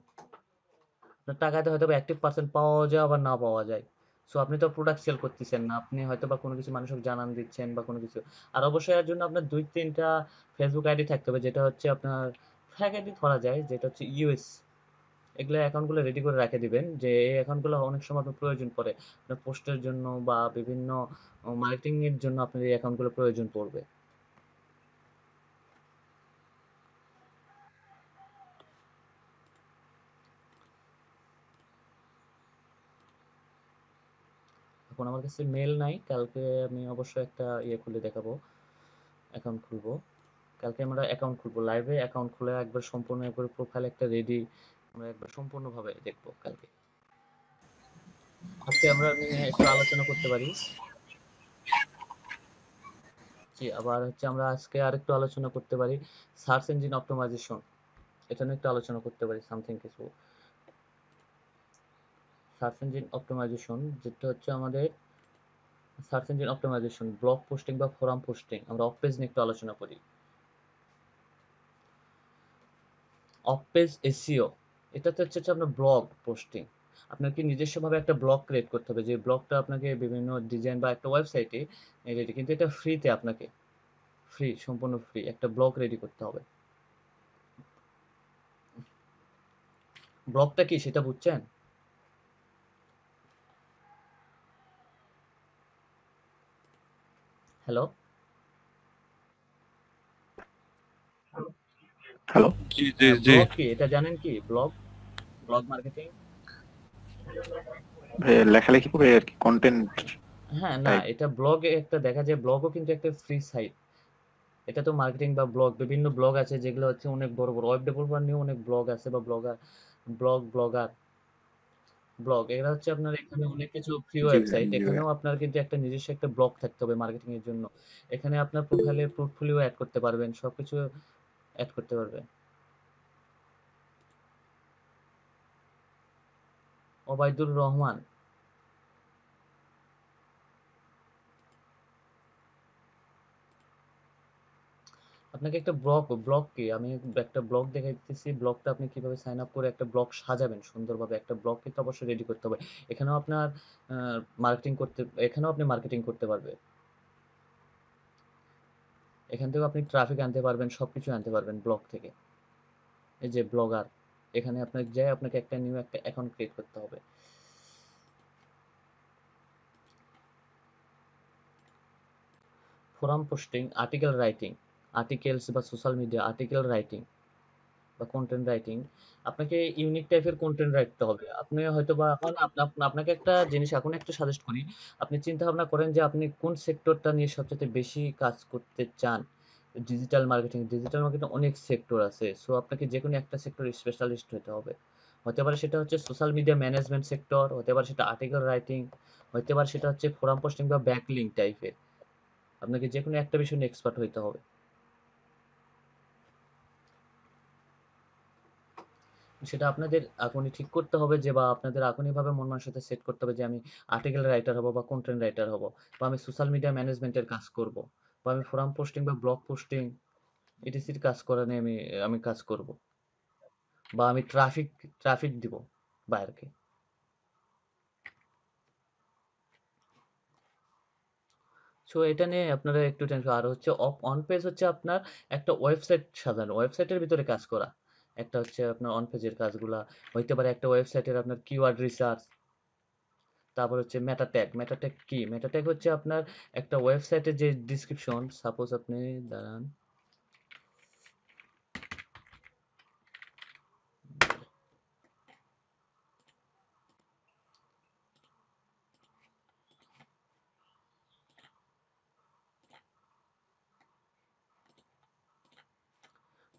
আপনার টাকাতে হয়তো অ্যাক্টিভ পার্সেন্ট পাওয়া যায় আবার না পাওয়া যায়। সো আপনি তো প্রোডাক্ট সেল করতেছেন না, আপনি হয়তো বা কোনো কিছু মানুষকে জানান দিচ্ছেন বা কোনো কিছু। আর অবশ্যই এর জন্য আপনার 2-3টা ফেসবুক আইডি থাকতে হবে, যেটা হচ্ছে আপনার ফ্যাক আইডি ধরা যায়, যেটা হচ্ছে ইউএস। এগুলো অ্যাকাউন্টগুলো রেডি করে রেখে দিবেন, যে এই অ্যাকাউন্টগুলো অনেক সময় আপনার প্রয়োজন পড়ে, আপনার পোস্টের জন্য বা বিভিন্ন মার্কেটিং এর জন্য আপনার এই অ্যাকাউন্টগুলো প্রয়োজন পড়বে। এখন আমার কাছে মেল নাই, কালকে আমি অবশ্যই একটা খুলে দেখাবো, অ্যাকাউন্ট খুলবো। কালকে আমরা অ্যাকাউন্ট খুলবো, লাইভে অ্যাকাউন্ট খুলে একবার সম্পূর্ণ একবার প্রোফাইল একটা রেডি, আমরা একবার সম্পূর্ণভাবে দেখবো কালকে। আজকে আমরা নিয়ে একটু আলোচনা করতে পারি। জি, আবার হচ্ছে আমরা আজকে আরেকটু আলোচনা করতে পারি সার্চ ইঞ্জিন অপটিমাইজেশন, এটা নিয়ে একটু আলোচনা করতে পারি সামথিং কিছু। সার্চ ইঞ্জিন অপটিমাইজেশন যেটা হচ্ছে আমাদের search engine optimization, blog posting বা ফোরাম পোস্টিং, আমরা অফ পেজ নিয়ে একটু আলোচনা করি। অফ পেজ এসইও, এটাতে হচ্ছে আপনার ব্লগ পোস্টিং। আপনাকে নিজস্বভাবে একটা ব্লগ ক্রিয়েট করতে হবে, যে ব্লগটা আপনাকে বিভিন্ন ডিজাইন বা একটা ওয়েবসাইটে রেডি, কিন্তু এটা ফ্রিতে, আপনাকে ফ্রি, সম্পূর্ণ ফ্রি একটা ব্লগ রেডি করতে হবে। ব্লগটা কি সেটা বুঝছেন? হ্যালো? হ্যালো। জি জি জি ব্লগ কি এটা জানেন কি? Blog marketing? লেখালেখি করে আর কি কন্টেন্ট হ্যাঁ, না, টাইপ। এটা ব্লগে একটা দেখা যায়, ব্লগও কিন্তু একটা ফ্রি সাইট। এটা তো মার্কেটিং বা ব্লগ, বিভিন্ন ব্লগ আছে যেগুলো হচ্ছে অনেক বড় বড় ওয়েব ডেভেলপার নিয়েও অনেক ব্লগ আছে, বা ব্লগার ব্লগ, এরা হচ্ছে আপনার এখানে অনেক কিছু ফ্রি জি ওয়েবসাইট, জি ভাই। এখানেও আপনার কিন্তু একটা নিজস্ব একটা ব্লগ থাকতে হবে মার্কেটিং এর জন্য। এখানে আপনার প্রোফাইলে পোর্টফোলিও অ্যাড করতে পারবেন, সবকিছু অ্যাড করতে পারবেন। ওবায়দুর রহমান, আপনাকে একটা ব্লগ কি আমি একটা ব্লগ দেখাইতেছি, ব্লগটা আপনি কিভাবে সাইন আপ করে একটা ব্লগ সাজাবেন সুন্দরভাবে, একটা ব্লগ কিন্তু অবশ্যই রেডি করতে হবে। এখানেও আপনার এখানেও আপনি মার্কেটিং করতে পারবে, এখান থেকেও আপনি ট্রাফিক আনতে পারবেন, সবকিছু আনতে পারবেন ব্লগ থেকে। এই যে ব্লগার, এখানে আপনাকে যাই আপনাকে একটা নিউ একটা অ্যাকাউন্ট ক্রিয়েট করতে হবে। Forum posting, article writing, articles বা সোশ্যাল মিডিয়া আর্টিকেল রাইটিং বা কন্টেন্ট রাইটিং, আপনাকে ইউনিক টাইপের কন্টেন্ট রাখতে হবে। আপনি হয়তো বা এখন আপনাকে একটা জিনিস এখন একটু সাজেস্ট করি, আপনি চিন্তা ভাবনা করেন যে আপনি কোন সেক্টরটা নিয়ে সবচেয়ে বেশি কাজ করতে চান। ডিজিটাল মার্কেটিং অনেক সেক্টর আছে, সো আপনাকে যে কোনো একটা সেক্টর স্পেশালিস্ট হতে হবে। হতে পারে সেটা হচ্ছে সোশ্যাল মিডিয়া ম্যানেজমেন্ট সেক্টর, হতে পারে সেটা আর্টিকেল রাইটিং, হতে পারে সেটা হচ্ছে ফোরাম পোস্টিং বা ব্যাকলিঙ্ক টাইপের। আপনাকে যে কোনো একটা বিষয় নিয়ে এক্সপার্ট হইতে হবে। সেটা আপনাদের এখনই ঠিক করতে হবে যে, বা আপনাদের এখনইভাবে মন মানসিকতা সেট করতে হবে যে আমি আর্টিকেল রাইটার হব বা কন্টেন্ট রাইটার হব, বা আমি সোশ্যাল মিডিয়া ম্যানেজমেন্টের কাজ করব, বা আমি ফোরাম পোস্টিং বা ব্লগ পোস্টিং ইটিসির কাজ করা নিয়ে আমি আমি কাজ করব, বা আমি ট্রাফিক দিব বায়ারকে। সো এটা নিয়ে আপনারা একটু টেনশন, আর হচ্ছে অন পেজ হচ্ছে আপনার একটা ওয়েবসাইট সাজানো, ওয়েবসাইটের ভিতরে কাজ করা। একটা হচ্ছে আপনার অন পেজের কাজগুলা হইতে পারে একটা ওয়েবসাইটের আপনার কিওয়ার্ড রিসার্চ, তারপর হচ্ছে মেটা ট্যাগ কি? মেটা ট্যাগ হচ্ছে আপনার একটা ওয়েবসাইটের যে ডিসক্রিপশন, সাপোজ আপনি দাঁড়ান,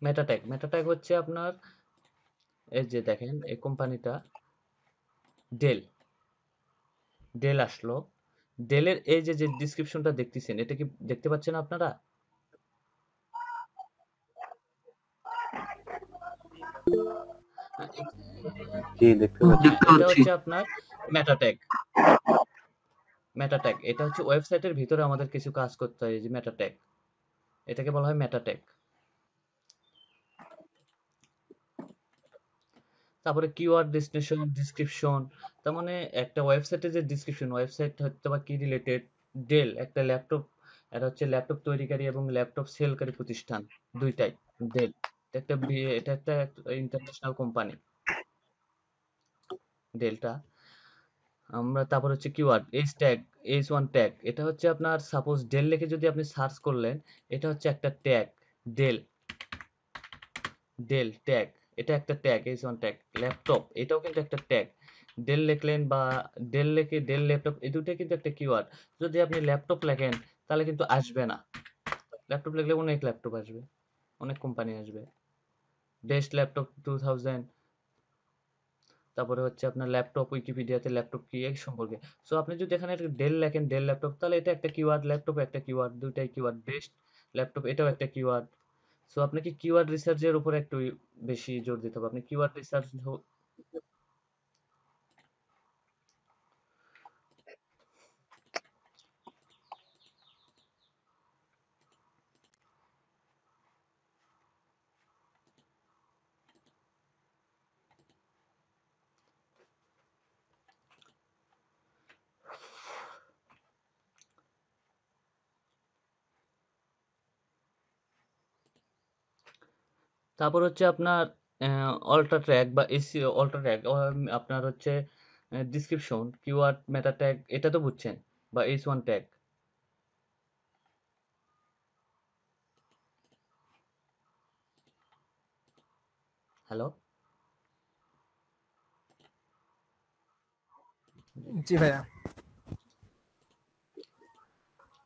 মেটা ট্যাগ হচ্ছে আপনার, এই যে দেখেন এই কোম্পানিটা ডেল, ডেল আসলো, ডেলের এই যে যে ডিসক্রিপশনটা দেখতেছেন, এটা কি দেখতে পাচ্ছেন আপনারা? জি, দেখতে পাচ্ছি। হ্যাঁ, এটা হচ্ছে আপনার মেটা ট্যাগ, এটা হচ্ছে ওয়েবসাইটের ভিতরে আমাদের কিছু কাজ করতে হয়, এই যে মেটা ট্যাগ, এটাকে বলা হয় মেটা ট্যাগ। তারপরে কিওয়ার্ড ডেস্টিনেশন ডিসক্রিপশন, তার মানে একটা ওয়েবসাইটের যে ডিসক্রিপশন, ওয়েবসাইট হয়তো বা কি রিলেটেড, ডেল একটা ল্যাপটপ, এটা হচ্ছে ল্যাপটপ তৈরিকারী এবং ল্যাপটপ সেলকারী প্রতিষ্ঠান, দুইটাই ডেল। এটা একটা ইন্টারন্যাশনাল কোম্পানি ডেলটা। আমরা তারপর হচ্ছে কিওয়ার্ড H1 ট্যাগ, এটা হচ্ছে আপনার সাপোজ ডেল লিখে যদি আপনি সার্চ করলেন, এটা হচ্ছে একটা ট্যাগ, ডেল ডেল ট্যাগ, এটা একটা ট্যাগ, H1 ট্যাগ। ল্যাপটপ, এটাও কিন্তু একটা ট্যাগ, ডেল লিখলেন বা ডেল লিখে ডেল ল্যাপটপ, এই দুটোই কিন্তু একটা কিওয়ার্ড। যদি আপনি ল্যাপটপ লেখেন তাহলে কিন্তু আসবে না, ল্যাপটপ লিখলে অনেক ল্যাপটপ আসবে, অনেক কোম্পানি আসবে, বেস্ট ল্যাপটপ 2000, তারপরে হচ্ছে আপনার ল্যাপটপ উইকিপিডিয়াতে ল্যাপটপ কি এই সম্পর্কে। সো আপনি যদি এখানে ডেল লেখেন, ডেল ল্যাপটপ, তাহলে এটা একটা কিওয়ার্ড, ল্যাপটপ একটা কিওয়ার্ড, দুইটাই কিওয়ার্ড। বেস্ট ল্যাপটপ, এটাও একটা কিওয়ার্ড। সো আপনাকে কিওয়ার্ড রিসার্চের উপরে একটু বেশি জোর দিতে হবে, আপনি কিওয়ার্ড রিসার্চ। তারপর হচ্ছে আপনার অল্টা ট্র্যাক বা এসইও অল্টা ট্র্যাক আপনার হচ্ছে ডিসক্রিপশন, কিওয়ার্ড, মেটা ট্যাগ এটা তো বুঝছেন, বা H1 ট্যাগ। হ্যালো? জি ভাইয়া।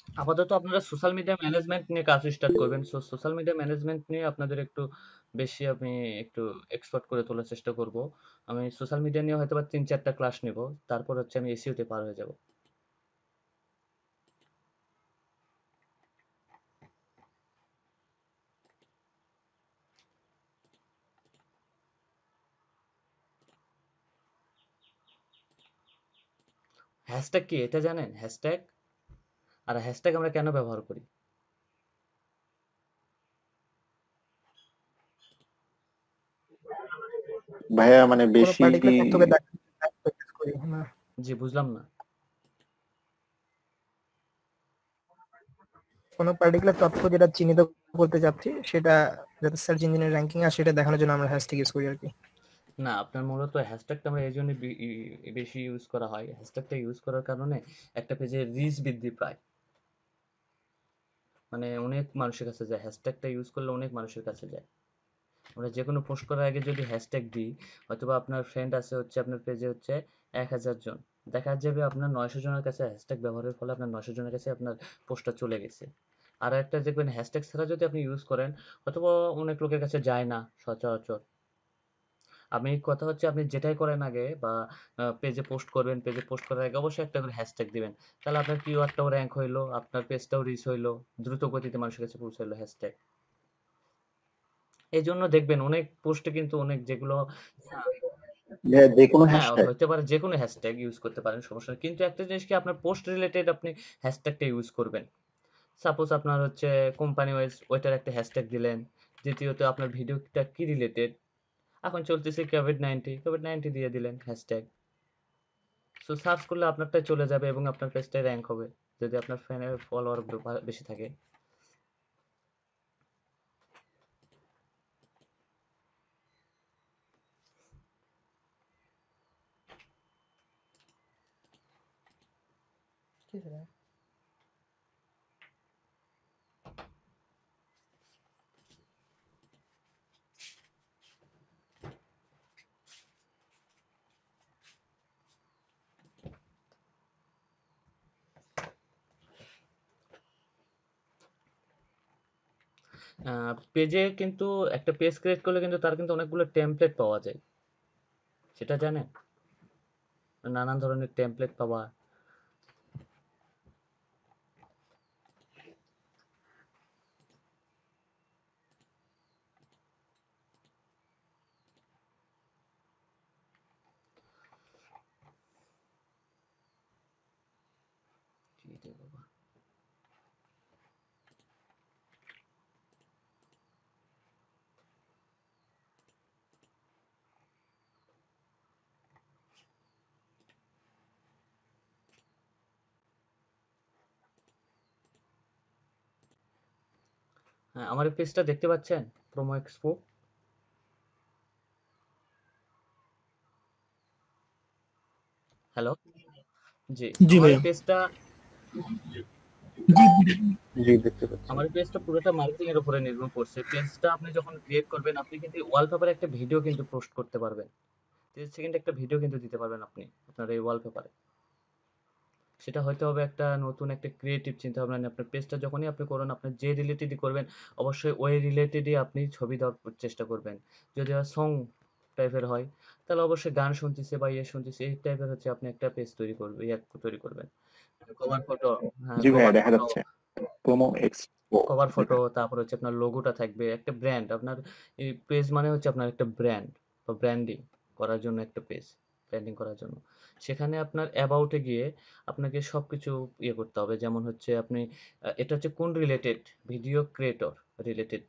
আপাতত আপনারা সোশ্যাল মিডিয়া ম্যানেজমেন্ট নিয়ে কাজ স্টার্ট করবেন। সোশ্যাল মিডিয়া ম্যানেজমেন্ট নিয়ে আপনাদের একটু বেশি আমি একটু এক্সপার্ট করে তোলার চেষ্টা করব। আমি সোশ্যাল মিডিয়া নিয়ে হয়তোবা ৩-৪ টা ক্লাস নেব। তারপর হচ্ছে আমি এসইও তে পার হয়ে যাব। হ্যাশট্যাগ কি এটা জানেন? হ্যাশট্যাগ? আর হ্যাশট্যাগ আমরা কেন ব্যবহার করি? ভাইয়া মানে কোনো বেশি পার্টিকুলার তথ্যকে use করি না। জি, বুঝলাম না। কোনো পার্টিকুলার তথ্য যেটা চিহ্নিত করতে চাচ্ছি সেটা যাতে সার্চ ইঞ্জিনের র্যাঙ্কিং আসে সেটা দেখানোর জন্য আমরা হ্যাশট্যাগ ইউজ করি আরকি। না, আপনার মূলত হ্যাশট্যাগটা আমরা এইজন্য বেশি ইউজ করা হয়। হ্যাশট্যাগটা ইউজ করার কারণে একটা পেজের রিচ বৃদ্ধি পায়। মানে অনেক মানুষের কাছে যায়। হ্যাশট্যাগটা ইউজ করলে অনেক মানুষের কাছে যায়। আমরা যেকোনো পোস্ট করার আগে যদি হ্যাশট্যাগ দিই, হয়তোবা আপনার ফ্রেন্ড আছে হচ্ছে আপনার পেজে হচ্ছে ১,০০০ জন। দেখা যাবে আপনার ৯০০ জনের কাছে হ্যাশট্যাগ ব্যবহারের ফলে আপনার ৯০০ জনের কাছে আপনার পোস্টটা চলে গেছে। আর একটা দেখবেন হ্যাশট্যাগ ছাড়া যদি আপনি ইউজ করেন, হয়তোবা অনেক লোকের কাছে যায় না সচরাচর। আমি কথা হচ্ছে আপনি যেটাই করেন আগে বা পেজে পোস্ট করবেন, পেজে পোস্ট করার আগে অবশ্যই একটা করে হ্যাশট্যাগ দিবেন। তাহলে আপনার কিওয়ার্ডটাও র‍্যাংক হইলো, আপনার পেজটাও রিচ হইলো, দ্রুত গতিতে মানুষের কাছে পৌঁছাইলো হ্যাশট্যাগ। এজন্য দেখবেন অনেক পোস্টে কিন্তু অনেক যেগুলো ভাইয়া যে কোনো হ্যাঁ, হ্যাশট্যাগ? হইতে পারে যেকোনো হ্যাশট্যাগ ইউজ করতে পারেন, সমস্যা নেই। কিন্তু একটা জিনিস কি আপনার পোস্ট রিলেটেড আপনি হ্যাশট্যাগটা ইউজ করবেন। সাপোজ আপনার হচ্ছে কোম্পানি ওয়াইজ ওইটার একটা হ্যাশট্যাগ দিলেন। দ্বিতীয়ত আপনার ভিডিওটা কি রিলেটেড? এখন চলতেছে কোভিড-19 দিয়ে দিলেন হ্যাশট্যাগ। সো সার্চ করলে আপনারটাই চলে যাবে এবং আপনার পেজটাই র‍্যাংক হবে। যদি আপনার ফলোয়ার বেশি থাকে। পেজে কিন্তু একটা পেজ ক্রিয়েট করলে কিন্তু তার কিন্তু অনেকগুলো টেমপ্লেট পাওয়া যায়। সেটা জানেন? নানান ধরনের টেমপ্লেট পাওয়া। কি রে বাবা! হ্যাঁ, আমার এই পেজটা দেখতে পাচ্ছেন? Promo expo. হ্যালো? জি, জি আমার এই ভাইয়া। পেজটা জি জি দেখতে পাচ্ছি। আমার এই পেজটা পুরোটা মার্কেটিং এর উপরে নির্ভর করছে। পেজটা আপনি যখন ক্রিয়েট করবেন, আপনি কিন্তু ওয়ালপেপারে একটা ভিডিও কিন্তু পোস্ট করতে পারবেন। 30 সেকেন্ড একটা ভিডিও কিন্তু দিতে পারবেন আপনি আপনার এই ওয়ালপেপারে। সেটা হয়তো হবে একটা নতুন একটা ক্রিয়েটিভ চিন্তাভাবনা নিয়ে আপনার পেজটা যখনই আপনি করুন, আপনার যে রিলেটেডই করবেন, অবশ্যই ওই রিলেটেডই আপনি ছবি দেওয়ার চেষ্টা করবেন। যদি সং টাইপের হয়, তাহলে অবশ্যই গান শুনতেছে বা ইয়ে শুনতেছে এই টাইপের হচ্ছে আপনি একটা পেজ তৈরি করবেন। কভার ফটো, হ্যাঁ, জি ভাইয়া কভার দেখা ফটো, যাচ্ছে। Promo expo. কভার জি ফটো, ভাইয়া। তারপর হচ্ছে আপনার লোগোটা থাকবে, একটা ব্র্যান্ড। আপনার এই পেজ মানে হচ্ছে আপনার একটা ব্র্যান্ড বা ব্র্যান্ডিং করার জন্য একটা পেজ, ব্র্যান্ডিং করার জন্য। সেখানে আপনার অ্যাবাউটে গিয়ে আপনাকে সবকিছু ইয়ে করতে হবে। যেমন হচ্ছে আপনি এটা হচ্ছে কোন related? Video creator related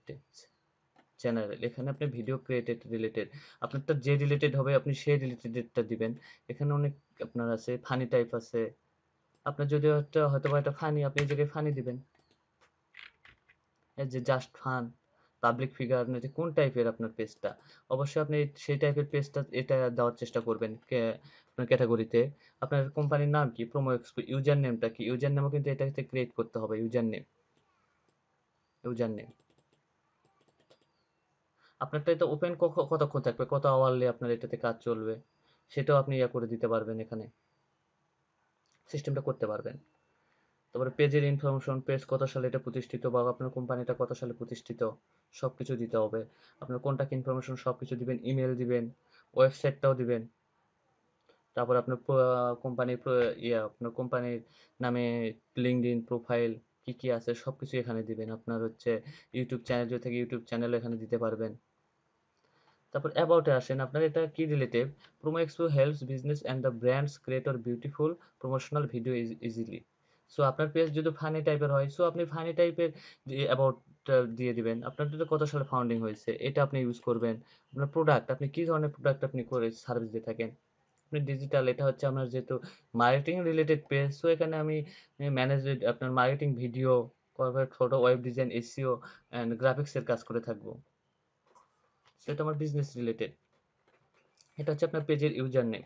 channel. এখানে আপনি ভিডিও ক্রিয়েটেড রিলেটেড। আপনারটা যে রিলেটেড হবে আপনি সেই রিলেটেডটা দিবেন। এখানে অনেক আপনার আছে, ফানি টাইপ আছে। আপনার যদি একটা হয়তোবা একটা ফানি, আপনি এই জায়গায় ফানি দিবেন। এই যে জাস্ট ফান। পাবলিক ফিগার নাকি কোন টাইপের আপনার পেজটা। অবশ্যই আপনি সেই টাইপের পেজটা এটা দেওয়ার চেষ্টা করবেন আপনার ক্যাটাগরিতে। আপনার কোম্পানির নাম কি, প্রোমো এক্সপো, ইউজার নেমটা কি, ইউজার নেমও কিন্তু এটাতে ক্রিয়েট করতে হবে। ইউজার নেম আপনারটা এটা ওপেন কতক্ষণ থাকবে, কত আওয়ারলি আপনার এটাতে কাজ চলবে, সেটাও আপনি ইয়া করে দিতে পারবেন, এখানে সিস্টেমটা করতে পারবেন। তারপরে পেজের ইনফরমেশন, পেজ কত সালে এটা প্রতিষ্ঠিত বা আপনার কোম্পানিটা কত সালে প্রতিষ্ঠিত, সবকিছু দিতে হবে। আপনার কন্টাক্ট ইনফরমেশন সবকিছু দিবেন, ইমেল দিবেন, ওয়েবসাইটটাও দিবেন। তারপর আপনার কোম্পানির আপনার কোম্পানির নামে লিঙ্কডইন প্রোফাইল কি কি আছে সবকিছু এখানে দিবেন। আপনার হচ্ছে ইউটিউব চ্যানেল যদি থাকে ইউটিউব চ্যানেল এখানে দিতে পারবেন। তারপর অ্যাবাউটে আসেন, আপনার এটা কি related. Promo expo helps business and the brands creator beautiful promotional video easily. So আপনার পেজ যদি ফানি টাইপের হয়, সো আপনি ফানি টাইপের অ্যাবাউটটা দিয়ে দিবেন। আপনার যদি কত সালে ফাউন্ডিং হয়েছে এটা আপনি ইউজ করবেন। আপনার প্রোডাক্ট, আপনি কি ধরনের প্রোডাক্ট আপনি করে সার্ভিস দিয়ে থাকেন। আপনি ডিজিটাল, এটা হচ্ছে আমার যেহেতু মার্কেটিং রিলেটেড পেজ, সো এখানে আমি ম্যানেজ আপনার marketing video, corporate photo, web design, SEO and গ্রাফিক্সের কাজ করে থাকবো। সেটা আমার বিজনেস রিলেটেড। এটা হচ্ছে আপনার পেজের ইউজার নেম।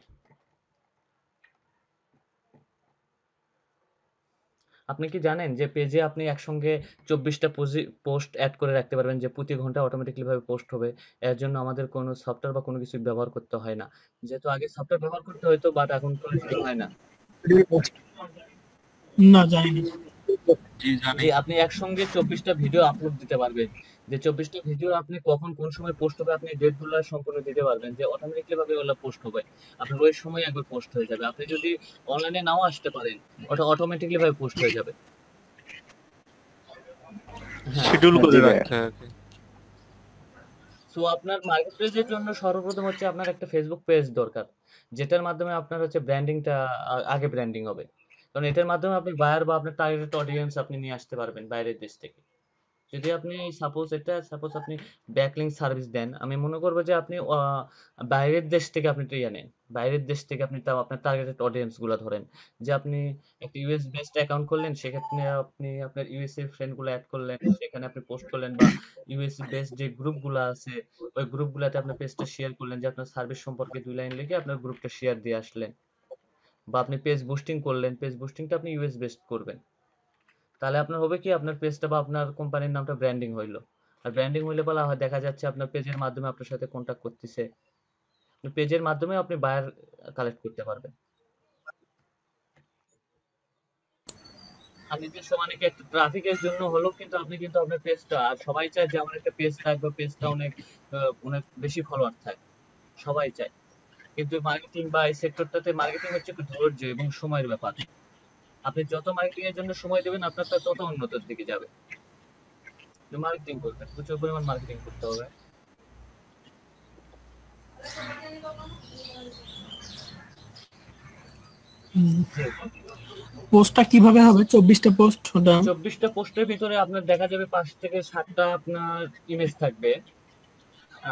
আপনি কি জানেন যে পেজে আপনি একসঙ্গে 24টা পোস্ট অ্যাড করে রাখতে পারবেন, যে প্রতি ঘন্টা অটোমেটিক্যালি ভাবে পোস্ট হবে। এর জন্য আমাদের কোনো সফটওয়্যার বা কোনো কিছু ব্যবহার করতে হয় না। যেহেতু আগে সফটওয়্যার ব্যবহার করতে হতো, বাট এখন কোনো কিছু হয় না। না, জানি না। জি, আপনি একসঙ্গে 24টা ভিডিও আপলোড দিতে পারবেন। যে 24টা ভিডিও আপনি কখন কোন সময় পোস্ট হবে আপনি ডেটগুলো সম্পূর্ণ দিতে পারবেন, যে অটোমেটিক্যালি ভাবে ওগুলো পোস্ট হবে। আপনার ওই সময় একবার পোস্ট হয়ে যাবে। আপনি যদি অনলাইনে নাও আসতে পারেন, ওটা অটোমেটিক্যালি ভাবে পোস্ট হয়ে যাবে। হ্যাঁ, শিডিউল করে জি ভাইয়া। রাখতে হবে। সো আপনার মার্কেট পেজের জন্য সর্বপ্রথম হচ্ছে আপনার একটা ফেসবুক পেজ দরকার, যেটার মাধ্যমে আপনার হচ্ছে ব্র্যান্ডিংটা আগে ব্র্যান্ডিং হবে। কারণ এটার মাধ্যমে আপনি বায়ার বা আপনার টার্গেটেড অডিয়েন্স আপনি নিয়ে আসতে পারবেন বাইরের দেশ থেকে। যদি আপনি সাপোজ আপনি ব্যাকলিংক সার্ভিস দেন, আমি মনে করবো যে আপনি বাইরের দেশ থেকে আপনি ইয়ে নেন, বাইরের দেশ থেকে আপনি তাও আপনার টার্গেটেড অডিয়েন্স গুলা ধরেন। যে আপনি একটা ইউএস বেসড অ্যাকাউন্ট করলেন, সেক্ষেত্রে আপনি আপনার ইউএসএ ফ্রেন্ড গুলো অ্যাড করলেন, সেখানে আপনি পোস্ট করলেন, বা ইউএসএ বেসড যে গ্রুপ গুলো আছে ওই গ্রুপ গুলাতে আপনার পেজটা শেয়ার করলেন, যে আপনার সার্ভিস সম্পর্কে 2 লাইন লিখে আপনার গ্রুপটা শেয়ার দিয়ে আসলেন। বা আপনি পেজ বুস্টিং করলেন, পেজ বুস্টিংটা আপনি ইউএস বেসড করবেন। তাহলে আপনার হবে কি, আপনার পেজটা বা আপনার কোম্পানির নামটা ব্র্যান্ডিং হইলো। আর ব্র্যান্ডিং হইলে বলা হয় দেখা যাচ্ছে আপনার পেজের মাধ্যমে আপনার সাথে কন্টাক্ট করতেছে, পেজের মাধ্যমে আপনি বায়ার কালেক্ট করতে পারবেন। আর নিজস্ব মানে কি একটা ট্রাফিকের জন্য হলো, কিন্তু আপনি কিন্তু আপনার পেজটা, আর সবাই চায় যে আমার একটা পেজ থাকবে, পেজটা অনেক অনেক বেশি ফলোয়ার থাকে, সবাই চায়। কিন্তু মার্কেটিং বা এই সেক্টরটাতে মার্কেটিং হচ্ছে একটু ধৈর্য এবং সময়ের ব্যাপার। আপনি যত মার্কেটিং এর জন্য সময় দেবেন আপনারটা তত উন্নতির দিকে যাবে। মার্কেটিং করবেন, প্রচুর পরিমাণ মার্কেটিং করতে হবে। পোস্টটা কিভাবে হবে? 24টা পোস্ট ওটা 24টা পোস্টের ভিতরে আপনার দেখা যাবে 5 থেকে 7টা আপনার ইমেজ থাকবে।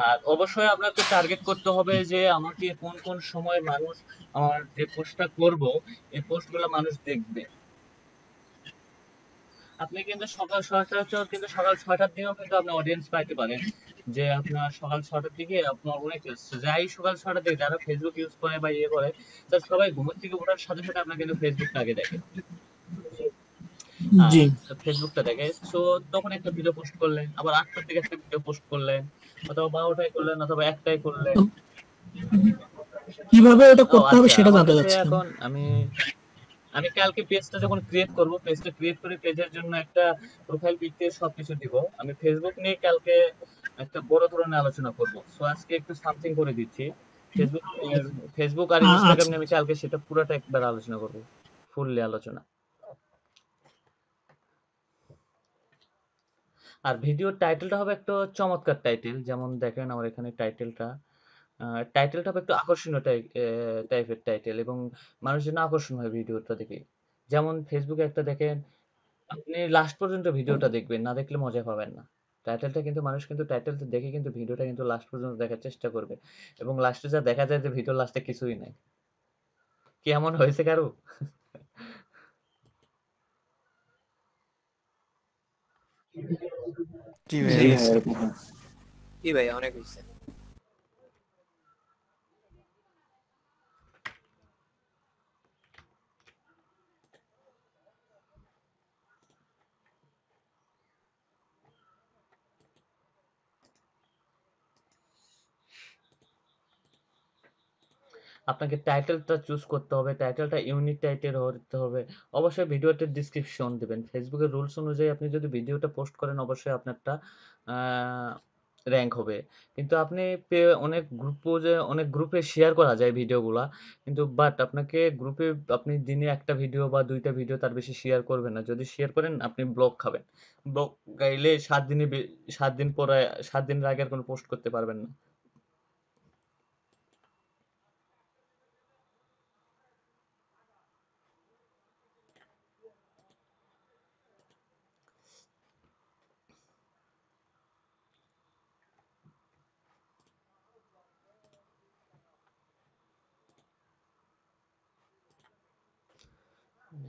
আর অবশ্যই আপনাকে টার্গেট করতে হবে যে আমাকে কোন কোন সময় মানুষ আমার যে পোস্টটা করব এই পোস্টগুলো মানুষ দেখবে। আপনি কিন্তু সকাল 6টার দিকেও কিন্তু আপনি অডিয়েন্স পাইতে পারেন। যে আপনার সকাল 6টার দিকে আপনার অনেক যাই সকাল 6টার দিকে যারা ফেসবুক ইউজ করে বা ইয়ে করে, তার সবাই ঘুমের থেকে ওঠার সাথে সাথে আপনার কিন্তু ফেসবুকটা আগে দেখে। জি ফেসবুকটা দেখে। সো তখন একটা ভিডিও পোস্ট করলেন, আবার 8টার দিকে একটা ভিডিও পোস্ট করলেন, অথবা 12টায় করলেন, অথবা 1টায় করলেন। কিভাবে এটা ও করতে হবে আচ্ছা, সেটা আমার জানতে কাছে চাচ্ছিলাম। এখন আমি কালকে পেজটা যখন ক্রিয়েট করব, পেজটা ক্রিয়েট করে পেজের জন্য একটা প্রোফাইল পিক দিয়ে সবকিছু দিব। আমি ফেসবুক নিয়ে কালকে একটা বড় ধরনের আলোচনা করব। সো আজকে একটু সামথিং করে দিচ্ছি। ফেসবুক আর ইনস্টাগ্রাম আচ্ছা নিয়ে আমি কালকে সেটা পুরোটা একবার আলোচনা করব, ফুললি আলোচনা। আর ভিডিওর টাইটেলটা হবে একটা চমৎকার টাইটেল, যেমন দেখেন আমার এখানে টাইটেলটা হবে একটু আকর্ষণীয় টাইপের টাইটেল, এবং মানুষের জন্য আকর্ষণ হয় ভিডিওটা দেখে। যেমন ফেসবুকে একটা দেখেন, আপনি লাস্ট পর্যন্ত ভিডিওটা দেখবেন, না দেখলে মজা পাবেন না। টাইটেলটা কিন্তু মানুষ কিন্তু টাইটেলটা দেখে কিন্তু ভিডিওটা কিন্তু লাস্ট পর্যন্ত দেখার চেষ্টা করবে, এবং লাস্টে যা দেখা যায় যে ভিডিও লাস্টে কিছুই নাই। কি এমন হয়েছে কারো? জি জি ভাইয়া হ্যাঁ হয়েছে। এরকম হয়। কি ভাই অনেক হয়েছে। আপনাকে টাইটেলটা চুজ করতে হবে। টাইটেলটা ইউনিক টাইটেল হতে হবে। অবশ্যই ভিডিওতে ডেসক্রিপশন দিবেন। ফেসবুকের রুলস অনুযায়ী আপনি যদি ভিডিওটা পোস্ট করেন অবশ্যই আপনারটা র‍্যাংক হবে। কিন্তু আপনি অনেক গ্রুপে শেয়ার করা যায় ভিডিওগুলা। কিন্তু বাট আপনাকে গ্রুপে আপনি দিনে ১ টা ভিডিও বা ২ টা ভিডিও তার বেশি শেয়ার করবেন না। যদি শেয়ার করেন আপনি ব্লক খাবেন। ব্লক খাইলে ৭ দিন পরে ৭ দিনের আগে আর কোনো পোস্ট করতে পারবেন না।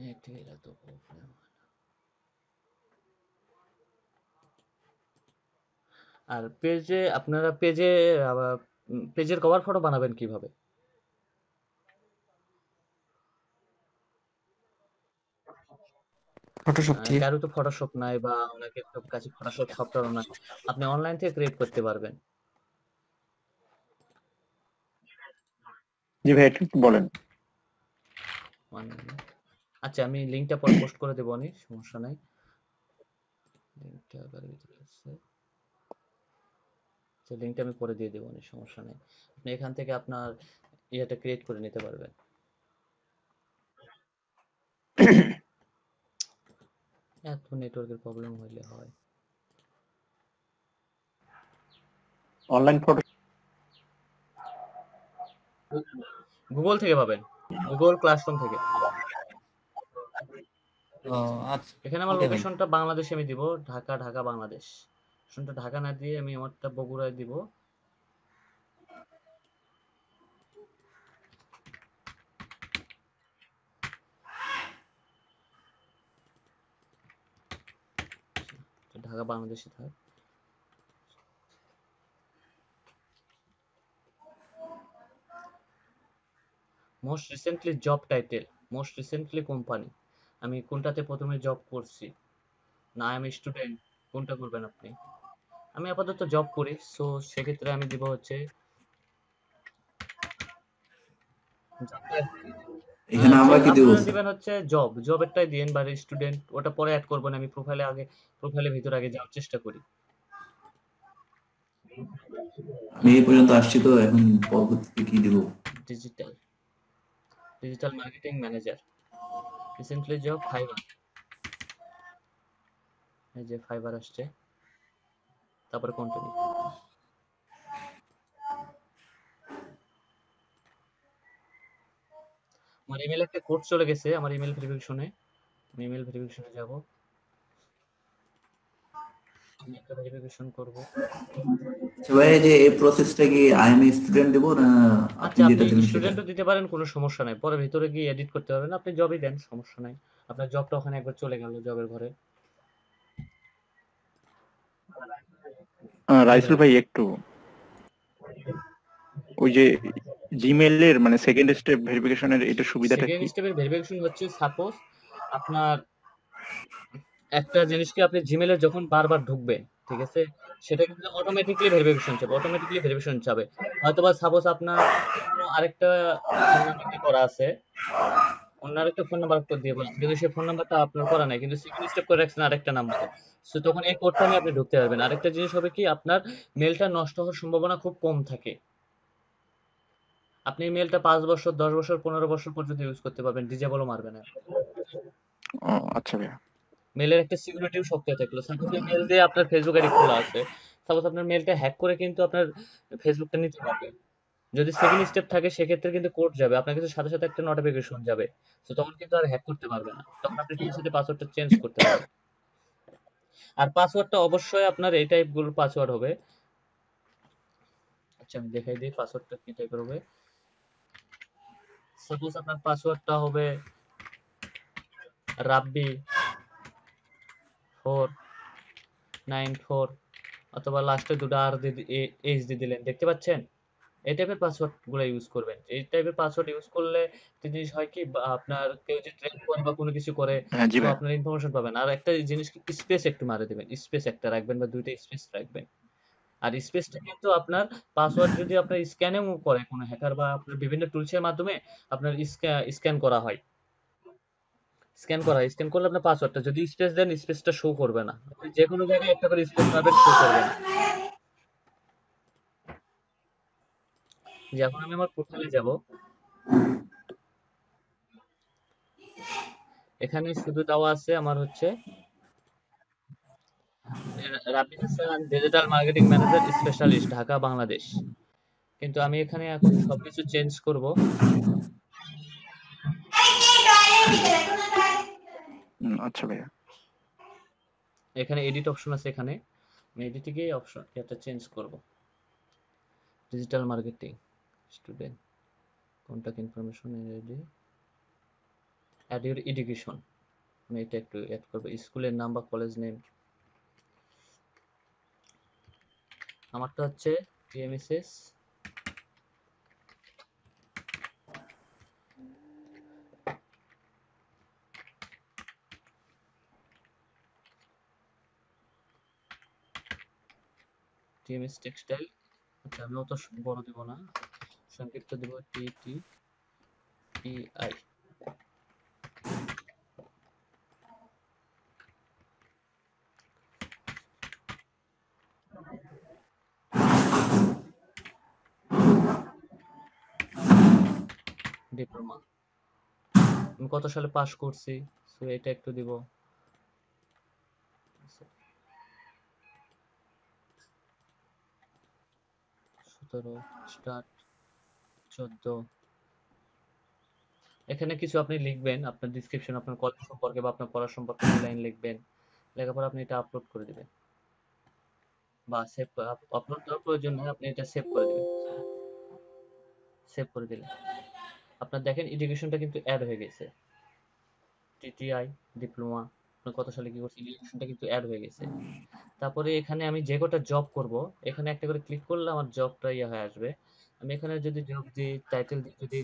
নেটের এত প্রবলেম। আর আপনারা পেজের কভার ফটো বানাবেন কিভাবে? ফটোশপ দিয়ে। কারো তো ফটোশপ নাই বা অনেকের তো কাছে ফটোশপ সফটওয়্যারও নাই। আপনি অনলাইন থেকে ক্রিয়েট করতে পারবেন। জি ভাই একটু বলেন। আচ্ছা আমি লিংকটা পরে পোস্ট করে দেব নি, সমস্যা নাই। লিংকটা আবার ভিতরে আছে। আচ্ছা লিংকটা আমি পরে দিয়ে দেব নি, সমস্যা নাই। আপনি এখান থেকে আপনার ইয়েটা ক্রিয়েট করে নিতে পারবেন। এত নেটওয়ার্কের প্রবলেম হইলে হয়। অনলাইন ফটো গুগল থেকে পাবেন। গুগল ক্লাসরুম থেকে। ও আচ্ছা এখানে আমার ওকে ভাই। লোকেশনটা বাংলাদেশে আমি দিব, ঢাকা বাংলাদেশ। লোকেশনটা ঢাকা না দিয়ে আমি আমারটা বগুড়ায় দিব। ঢাকা বাংলাদেশে থাক। Most recently job title, most recently company. আমি কোনটাতে প্রথমে জব করছি, না আমি স্টুডেন্ট, কোনটা করবেন আপনি? আমি আপাতত জব করি, সো সেক্ষেত্রে আমি দিব হচ্ছে এখানে আমরা কি দেব? আপনারা দিবেন হচ্ছে জবেরটাই দিন, বা স্টুডেন্ট ওটা পরে অ্যাড করবেন। আমি প্রোফাইলের ভিতরে আগে যাওয়ার চেষ্টা করি। আমি এই পর্যন্ত আসছি তো এখন পরবর্তীতে কি দেব? Digital marketing manager, recently job Fiverr. এই যে ফাইবার আসছে, তারপরে কন্টিনিউ। আমার ইমেল একটা কোড চলে গেছে আমার ইমেল ভেরিফিকেশনে। আমি ইমেল ভেরিফিকেশনে যাব, আমি একটা ভেরিফিকেশন করব। আচ্ছা ভাই এই যে এই প্রসেসটা কি আই এম স্টুডেন্ট দেব না আপনি আচ্ছা যেটা আপনি দেবেন সেটা? স্টুডেন্টও দিতে পারেন, কোনো সমস্যা নাই। পরে ভিতরে গিয়ে এডিট করতে পারবেন। আপনি জবই দেন, সমস্যা নাই। আপনার জবটা ওখানে একবার চলে গেল জবের ঘরে। রাইসুল ভাই একটু ওই যে জিমেইলের মানে সেকেন্ড স্টেপ ভেরিফিকেশনের এটা সুবিধাটা সেকেন্ড কি? স্টেপের ভেরিফিকেশন হচ্ছে সাপোজ আপনার একটা জিনিসকে আপনি জিমেলে যখন বারবার ঢুকবেন, ঠিক আছে, সেটা কিন্তু অটোমেটিকলি ভেরিফিকেশন চাবে। হয়তোবা সাপোজ আপনার অন্য আরেকটা ফোন নাম্বার দিয়ে করা আছে, অন্য আরেকটা ফোন নাম্বার দিয়ে বললাম, কিন্তু সেই ফোন নাম্বারটা আপনার করা নাই, কিন্তু সেকেন্ড স্টেপ করে রাখছেন আরেকটা নাম্বারে। সো তখন এই কোডটা নিয়ে আপনি ঢুকতে পারবেন। আরেকটা জিনিস হবে কি, আপনার মেলটা নষ্ট হওয়ার সম্ভাবনা খুব কম থাকে। আপনি মেলটা 5 বছর 10 বছর 15 বছর পর্যন্ত ইউজ করতে পারবেন, ডিজেবলও মারবে না। ও আচ্ছা ভাইয়া। মেলের একটা সিকিউরিটিও সক্রিয় থাকলো। সাপোজ এই মেল দিয়ে আপনার ফেসবুক আইডি খোলা আছে, সাপোজ আপনার মেলটা হ্যাক করে কিন্তু আপনার ফেসবুকটা নিতে পারবে। যদি সেকেন্ড স্টেপ থাকে সেক্ষেত্রে কিন্তু কোড যাবে আপনার কাছে, সাথে সাথে একটা নোটিফিকেশন যাবে। তো তখন কিন্তু আর হ্যাক করতে পারবে না, তখন আপনি সাথে সাথে পাসওয়ার্ডটা চেঞ্জ করতে পারবেন। আর পাসওয়ার্ডটা অবশ্যই আপনার এই টাইপগুলো পাসওয়ার্ড হবে। আচ্ছা আমি দেখাই দিই পাসওয়ার্ডটা কি টাইপের হবে। সাপোজ আপনার পাসওয়ার্ডটা হবে রাব্বি 4 94 অথবা লাস্টে দুটো আর এইচ দিয়ে দিলেন, দেখতে পাচ্ছেন? এই টাইপের পাসওয়ার্ড গুলো ইউজ করবেন। এই টাইপের পাসওয়ার্ড ইউজ করলে একটা জিনিস হয় কি, আপনার কেউ যদি ট্র্যাক করে বা কোনো কিছু করে, হ্যাঁ জি তো ভাই। আপনার ইনফরমেশন পাবেন। আর একটা জিনিস, স্পেস একটু মারে দিবেন, স্পেস একটা রাখবেন বা দুইটা স্পেস রাখবেন। আর স্পেসটা কিন্তু আপনার পাসওয়ার্ড যদি আপনার স্ক্যানিং করে কোনো হ্যাকার বা আপনার বিভিন্ন টুলসের মাধ্যমে আপনার স্ক্যান করা হয়, স্ক্যান করলে আপনার পাসওয়ার্ডটা যদি স্পেস দেন, স্পেসটা শো করবে না। আপনি যে কোনো জায়গায় একটা করে স্পেস মারবেন, শো করবে না। যে এখন আমি আমার প্রোফাইলে যাব, এখানে শুধু দেওয়া আছে আমার হচ্ছে Rabin Hasan, digital marketing manager specialist, Dhaka Bangladesh. কিন্তু আমি এখানে এখন সবকিছু চেঞ্জ করব। আচ্ছা ভাইয়া। এখানে এডিট অপশন আছে, এখানে আমি এডিটে গিয়ে অপশন এটা চেঞ্জ করব। Digital marketing student, contact information, add your education, আমি এটা একটু অ্যাড করব। স্কুলের নাম বা কলেজ নেম, আমারটা হচ্ছে টিএমএসএস টিএমএস টেক্সটাইল। আচ্ছা, আমি অত বড় দেব না, সংক্ষিপ্ত দেব TTEI। ডিপ্লোমা, আমি কত সালে পাস করছি, সো এটা একটু দিব। 17 স্টার্ট 14। এখানে কিছু আপনি লিখবেন, আপনার ডিসক্রিপশন, আপনার কলেজ সম্পর্কে বা আপনার পড়া সম্পর্কে 2 লাইন লিখবেন। লেখার পর আপনি এটা আপলোড করে দিবেন, বা সেভ আপলোড করার প্রয়োজন নেই, আপনি এটা সেভ করে দিবেন। সেভ করে দিলেন, আপনার দেখেন এডুকেশনটা কিন্তু অ্যাড হয়ে গেছে। টিটিআই ডিপ্লোমা, আপনি কত সালে কি করছেন, এডুকেশনটা কিন্তু অ্যাড হয়ে গেছে। তারপরে এখানে আমি যে কটা জব করব, এখানে একটা করে ক্লিক করলে আমার জবটা ইয়ে হয়ে আসবে। আমি এখানে যদি জব দিই, টাইটেল দিই যদি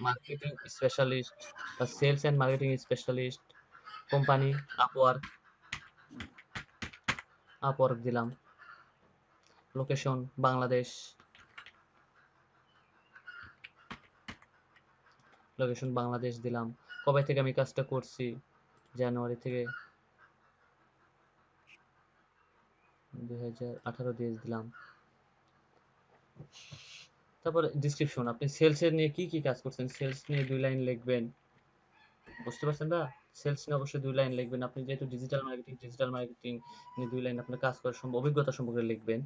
মার্কেটিং স্পেশালিস্ট বা sales and marketing specialist, company Upwork দিলাম, লোকেশন বাংলাদেশ, দিলাম, কবে থেকে আমি কাজটা করছি, জানুয়ারি থেকে 2018 দিয়ে দিলাম। তারপরে ডিসক্রিপশন, আপনি সেলস এর নিয়ে কি কি কাজ করছেন, সেলস নিয়ে 2 লাইন লিখবেন। বুঝতে পারছেন না? সেলস নিয়ে অবশ্যই 2 লাইন লিখবেন। আপনি যেহেতু ডিজিটাল মার্কেটিং নিয়ে 2 লাইন আপনার কাজ করার অভিজ্ঞতা সম্পর্কে লিখবেন।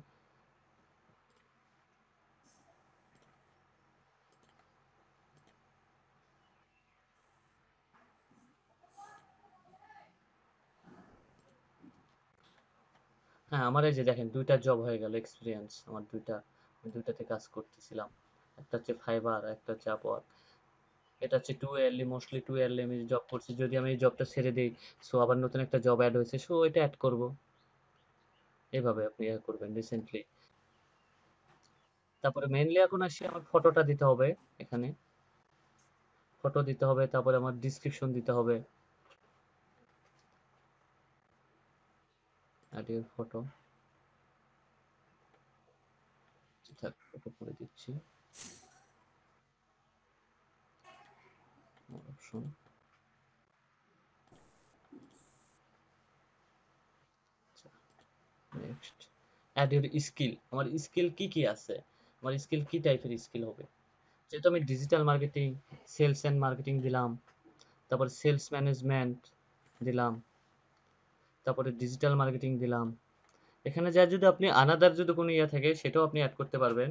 হ্যাঁ, আমার এই যে দেখেন 2টা জব হয়ে গেল, এক্সপিরিয়েন্স আমার 2টা, আমি 2টাতে কাজ করতেছিলাম। একটা হচ্ছে ফাইবার, একটা হচ্ছে আপওয়ার্ক। এটা হচ্ছে 2 ইয়ারলি, মোস্টলি 2 ইয়ারলি আমি জব করছি। যদি আমি এই জবটা ছেড়ে দেই, সো আবার নতুন একটা জব অ্যাড হয়েছে, সো এটা অ্যাড করব। এভাবে আপনি ইয়ে করবেন রিসেন্টলি। তারপরে মেইনলি এখন আসি, আমার ফটোটা দিতে হবে এখানে, ফটো দিতে হবে, তারপরে আমার ডিসক্রিপশন দিতে হবে। অ্যাড ইউর ফটো, থাক ফটো করে দিচ্ছি। Option, next, add your skill. আমার স্কিল কি কি আছে, আমার স্কিল কি টাইপের স্কিল হবে। যেহেতু আমি digital marketing, sales and marketing দিলাম, তারপর সেলস ম্যানেজমেন্ট দিলাম, তারপরে ডিজিটাল মার্কেটিং দিলাম। এখানে যা যদি আপনি আনাদার যদি কোনো ইয়ে থাকে, সেটাও আপনি অ্যাড করতে পারবেন।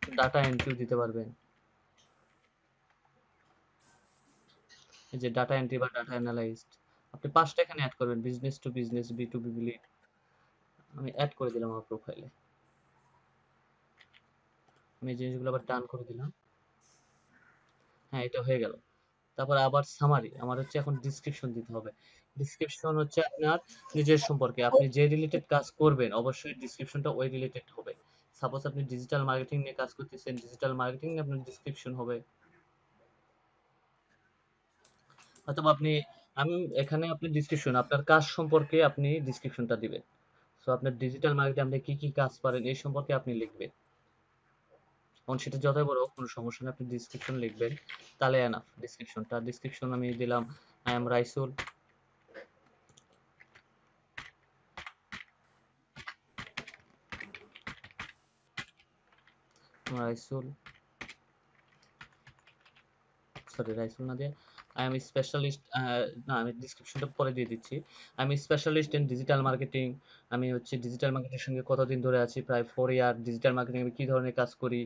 ডাটা এন্ট্রি দিতে পারবেন, এই যে ডাটা এন্ট্রি বা ডাটা অ্যানালাইস্ট। আপনি 5টা এখানে অ্যাড করবেন, বিজনেস টু বিজনেস, B2B বিলি। আমি অ্যাড করে দিলাম আমার প্রোফাইলে। আমি এই জিনিসগুলো আবার ডান করে দিলাম। হ্যাঁ, এটা হয়ে গেল। তারপর আবার সামারি, আমার হচ্ছে এখন ডিসক্রিপশন দিতে হবে। ডিসক্রিপশন হচ্ছে আপনার নিজের সম্পর্কে, আপনি যে রিলেটেড কাজ করবেন অবশ্যই ডিসক্রিপশনটা ওই রিলেটেড হবে। সাপোজ আপনি ডিজিটাল মার্কেটিং নিয়ে কাজ করতেছেন, ডিজিটাল মার্কেটিং নিয়ে আপনার ডিসক্রিপশন হবে। অথবা আমি এখানে আপনি ডিসক্রিপশন আপনার কাজ সম্পর্কে আপনি ডিসক্রিপশনটা দিবেন। সো আপনার ডিজিটাল মার্কেটে আপনি কি কি কাজ পারেন এই সম্পর্কে আপনি লিখবেন। এখন সেটা যতই বড় হোক কোনো সমস্যা নেই, আপনি ডিসক্রিপশন লিখবেন, তাহলে এনাফ। ডিসক্রিপশন আমি দিলাম আই এম রাইসুল। রাইসুল রাইসুল না দিয়ে আই এম স্পেশালিস্ট, না আমি ডিসক্রিপশনটা পরে দিয়ে দিচ্ছি। আমি স্পেশালিস্ট ইন ডিজিটাল মার্কেটিং। আমি হচ্ছে ডিজিটাল মার্কেটের সঙ্গে কতদিন ধরে আছি, প্রায় 4 ইয়ার। ডিজিটাল মার্কেটিং আমি কি ধরনের কাজ করি,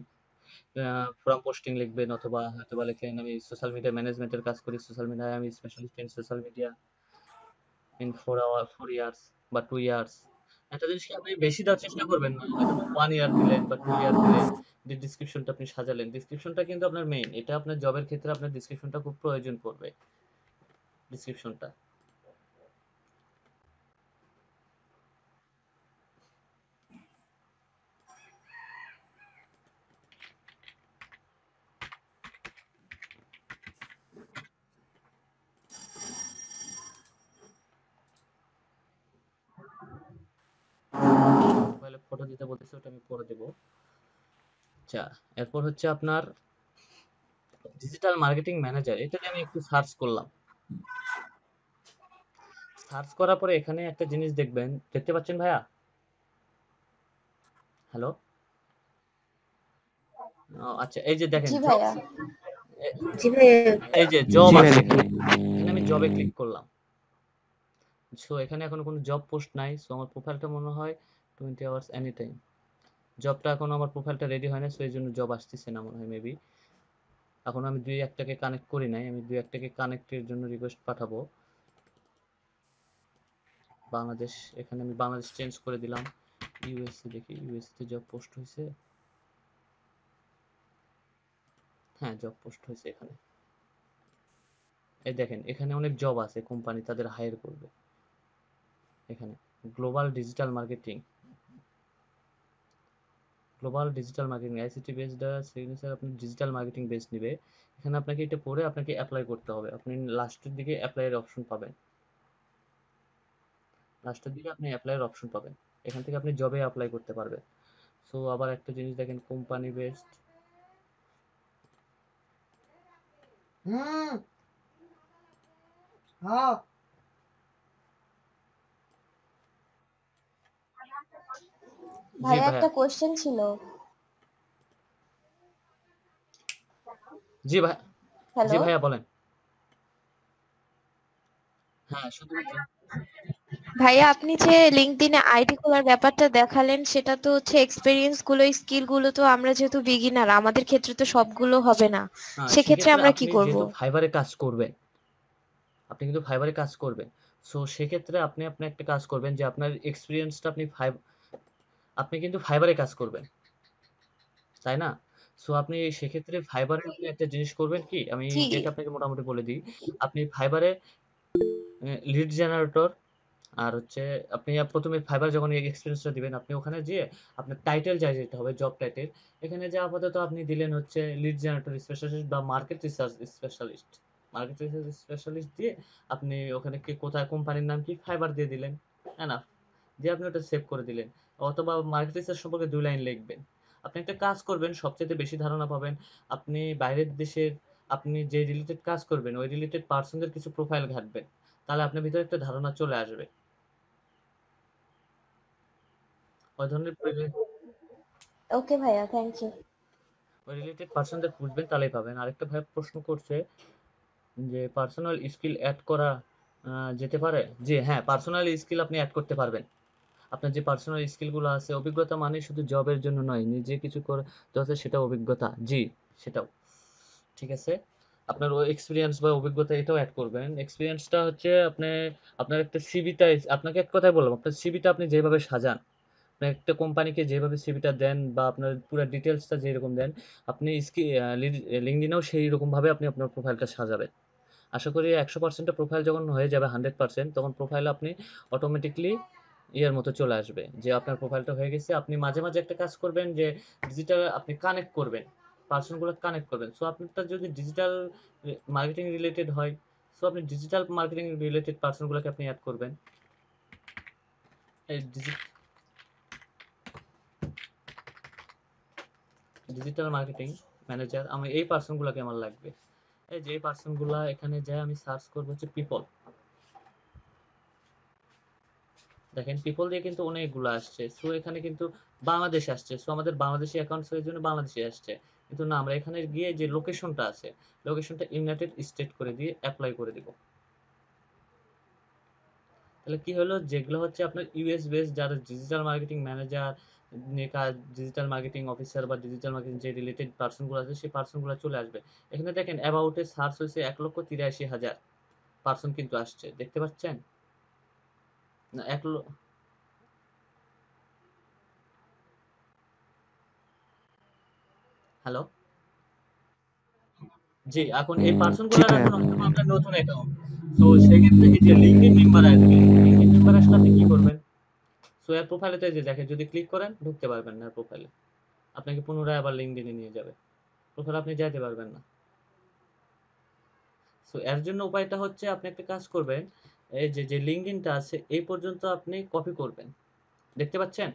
ফোরাম পোস্টিং লিখবেন, অথবা হয়তোবা লিখলেন আমি সোশ্যাল মিডিয়া ম্যানেজমেন্টের কাজ করি, সোশ্যাল মিডিয়ায় আমি specialist in social media in 4 years বা 2 ইয়ার্স। একটা জিনিসকে আপনি বেশি দেওয়ার চেষ্টা করবেন না, হয়তো 1 ইয়ার দিলেন বা 2 ইয়ার দিলেন, যে ডিসক্রিপশনটা আপনি সাজালেন। ডিসক্রিপশনটা কিন্তু আপনার মেইন, এটা আপনার জবের ক্ষেত্রে আপনার ডিসক্রিপশনটা খুব প্রয়োজন পড়বে। ডিসক্রিপশনটা মোবাইলে ফটো দিতে বলতেছে, ওটা আমি পরে দেবো। আচ্ছা, এরপর হচ্ছে আপনার ডিজিটাল মার্কেটিং ম্যানেজার, এটাকে আমি একটু সার্চ করলাম। সার্চ করার পরে এখানে একটা জিনিস দেখবেন, দেখতে পাচ্ছেন ভাইয়া? হ্যালো, আচ্ছা এই যে দেখেন জি জব, ভাইয়া। জি ভাইয়া। এই যে জব জি ভাই আছে, দেখছি। এখানে আমি জবে ক্লিক করলাম। সো এখানে এখন কোনো জব পোস্ট নাই। সো আমার প্রোফাইলটা মনে হয় 20 আওয়ার্স এনি টাইম। জবটা এখন আমার প্রোফাইলটা রেডি হয় না, সো এই জন্য জব আসতেছে না মনে হয় মেবি। এখন আমি 2-1টাকে কানেক্ট করি নাই, আমি 2-1টাকে কানেক্টের জন্য রিকোয়েস্ট পাঠাবো। বাংলাদেশ, এখানে আমি বাংলাদেশ চেঞ্জ করে দিলাম। ইউএসএ দেখি, ইউএসএ তে জব পোস্ট হয়েছে। হ্যাঁ, জব পোস্ট হয়েছে এখানে। এই দেখেন এখানে অনেক জব আছে, কোম্পানি তাদের হায়ার করবে। এখানে global digital marketing, ICT based signature, আপনি ডিজিটাল মার্কেটিং বেস নিবে। এখানে আপনাকে এটা পড়ে আপনাকে অ্যাপ্লাই করতে হবে। আপনি লাস্টের দিকে অ্যাপ্লাইয়ের অপশন পাবেন, এখান থেকে আপনি জবে অ্যাপ্লাই করতে পারবেন। সো আবার একটা জিনিস দেখেন, কোম্পানি বেসড, জি ভাইয়া ভাইয়া। একটা কোশ্চেন ছিল। জি ভাই, জি হ্যালো। ভাইয়া বলেন। হ্যাঁ শুনতে পাচ্ছি। ভাইয়া আপনি যে লিঙ্কডইনে আইডি খোলার ব্যাপারটা দেখালেন সেটা তো হচ্ছে এক্সপেরিয়েন্স গুলো, স্কিল গুলো তো আমরা যেহেতু বিগিনার আমাদের ক্ষেত্রে তো সবগুলো হবে না, সেক্ষেত্রে সেক্ষেত্রে আমরা কি আপনি করব? যেহেতু ফাইবারে কাজ করবেন, আপনি কিন্তু ফাইবারে কাজ করবেন। সো সেক্ষেত্রে আপনি একটা কাজ করবেন যে আপনার এক্সপিরিয়েন্সটা আপনি কিন্তু ফাইবারে কাজ করবেন, তাই না? সো আপনি সেক্ষেত্রে ফাইবারে আপনি একটা জিনিস করবেন কি, আমি জি। যেটা আপনাকে মোটামুটি বলে দিই। আপনি ফাইবারে লিড জেনারেটর, আর হচ্ছে আপনি প্রথমে ফাইবার যখন এক্সপিরিয়েন্সটা দিবেন, আপনি ওখানে যেয়ে আপনার টাইটেল যাই যেতে হবে, জব টাইটেল। এখানে যে আপাতত আপনি দিলেন হচ্ছে লিড জেনারেটর স্পেশালিস্ট বা market research specialist. Market research specialist দিয়ে আপনি ওখানে কি কোথায় কোম্পানির নাম কি ফাইবার দিয়ে দিলেন, এনাফ। দিয়ে আপনি ওটা সেভ করে দিলেন। অথবা মার্কেট রিসার্চ সম্পর্কে 2 লাইন লিখবেন। আপনি একটা কাজ করবেন, সবচাইতে বেশি ধারণা পাবেন আপনি বাইরের দেশের, আপনি যে রিলেটেড কাজ করবেন ওই রিলেটেড পার্সনদের কিছু প্রোফাইল ঘাঁটবেন, তাহলে আপনার ভিতরে একটা ধারণা চলে আসবে। ওই ধরনের ওকে ভাইয়া, থ্যাংক ইউ। ওই রিলেটেড পার্সনদের খুঁজবেন, তাহলেই পাবেন। আরেকটা ভাই প্রশ্ন করছে যে পার্সোনাল স্কিল অ্যাড করা যেতে পারে। জি হ্যাঁ, পার্সোনাল স্কিল আপনি অ্যাড করতে পারবেন। আপনার যে পার্সোনাল স্কিলগুলো আছে, অভিজ্ঞতা মানে শুধু জবের জন্য নয়, নিজে কিছু করতে হচ্ছে সেটা অভিজ্ঞতা, জি সেটাও ঠিক আছে। আপনার ওই এক্সপিরিয়েন্স বা অভিজ্ঞতা এটাও অ্যাড করবেন। এক্সপিরিয়েন্সটা হচ্ছে আপনার একটা সিভিটা, আপনাকে এক কথায় বললাম, আপনার সিভিটা আপনি যেভাবে সাজান, আপনি একটা কোম্পানিকে যেভাবে সিভিটা দেন বা আপনার পুরো ডিটেলসটা যেরকম দেন, আপনি লিঙ্কডইনেও সেই রকম ভাবে আপনি আপনার প্রোফাইলটা সাজাবেন। আশা করি 100% প্রোফাইল যখন হয়ে যাবে 100%, তখন প্রোফাইলে আপনি অটোমেটিকলি ইয়ের মতো চলে আসবে যে আপনার প্রোফাইলটা হয়ে গেছে। আপনি মাঝে মাঝে একটা কাজ করবেন যে ডিজিটাল আপনি কানেক্ট করবেন, পার্সনগুলো কানেক্ট করবেন। সো আপনারটা যদি ডিজিটাল মার্কেটিং রিলেটেড হয়, সো আপনি ডিজিটাল মার্কেটিং রিলেটেড পার্সনগুলোকে আপনি অ্যাড করবেন। এই ডিজিটাল মার্কেটিং ম্যানেজার, আমি এই পার্সনগুলোকে আমার লাগবে। এই যে এই পার্সনগুলা এখানে যাই আমি সার্চ করবো হচ্ছে পিপল। দেখেন পিপল দিয়ে কিন্তু অনেকগুলো আসছে। সো এখানে কিন্তু বাংলাদেশ আসছে। সো আমাদের বাংলাদেশি অ্যাকাউন্টস এর জন্য বাংলাদেশে আসছে, কিন্তু না, আমরা এখানে গিয়ে যে লোকেশনটা আছে, লোকেশনটা ইউনাইটেড স্টেট করে দিয়ে অ্যাপ্লাই করে দিব। তাহলে কি হলো, যেগুলো হচ্ছে আপনার ইউএস বেস যারা digital marketing manager, digital marketing officer বা ডিজিটাল মার্কেটিং যে রিলেটেড পার্সনগুলো আছে সেই পার্সনগুলো চলে আসবে। এখানে দেখেন অ্যাবাউটে সার্চ হয়েছে 1,83,000 পার্সন কিন্তু আসছে, দেখতে পাচ্ছেন না? হ্যালো, জি, এখন এই পার্সনগুলো এখন আপনার নতুন অ্যাকাউন্ট। তো সেক্ষেত্রে এই যে লিঙ্কডইন মেম্বার আসবে, লিঙ্কডইন মেম্বার আসলে আপনি কি করবেন? সো এর প্রোফাইলেতে যে দেখেন, যদি ক্লিক করেন ঢুকতে পারবেন না প্রোফাইলে, আপনাকে পুনরায় আবার লিঙ্কডইনে নিয়ে যাবে, প্রোফাইলে আপনি যেতে পারবেন না। সো এর জন্য উপায়টা হচ্ছে আপনি একটা কাজ করবেন, এই যে যে লিঙ্কডইনটা আছে এই পর্যন্ত আপনি কপি করবেন, দেখতে পাচ্ছেন?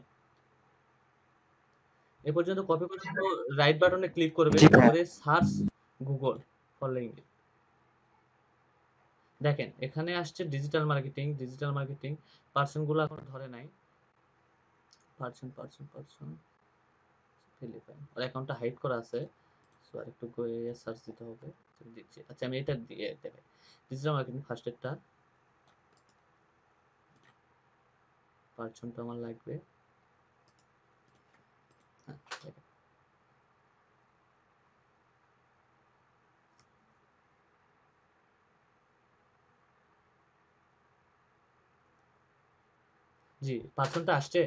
এই পর্যন্ত কপি করে রাইট বাটনে ক্লিক করবেন, করে সার্চ গুগল ফর লিঙ্কডইন। দেখেন এখানে আসছে ডিজিটাল মার্কেটিং, ডিজিটাল মার্কেটিং পার্সনগুলো এখন ধরে নাই। পার্সন ফিলিপাইন, ওর অ্যাকাউন্টটা হাইড করা আছে। সো আরেকটু গিয়ে সার্চ দিতে হবে, দিচ্ছি। আচ্ছা আমি এটা দিয়ে দেবে ডিজিটাল মার্কেটিং ফার্স্ট একটা পার্সনটা আমার লাগবে। হ্যাঁ, জি পার্সনটা আসছে।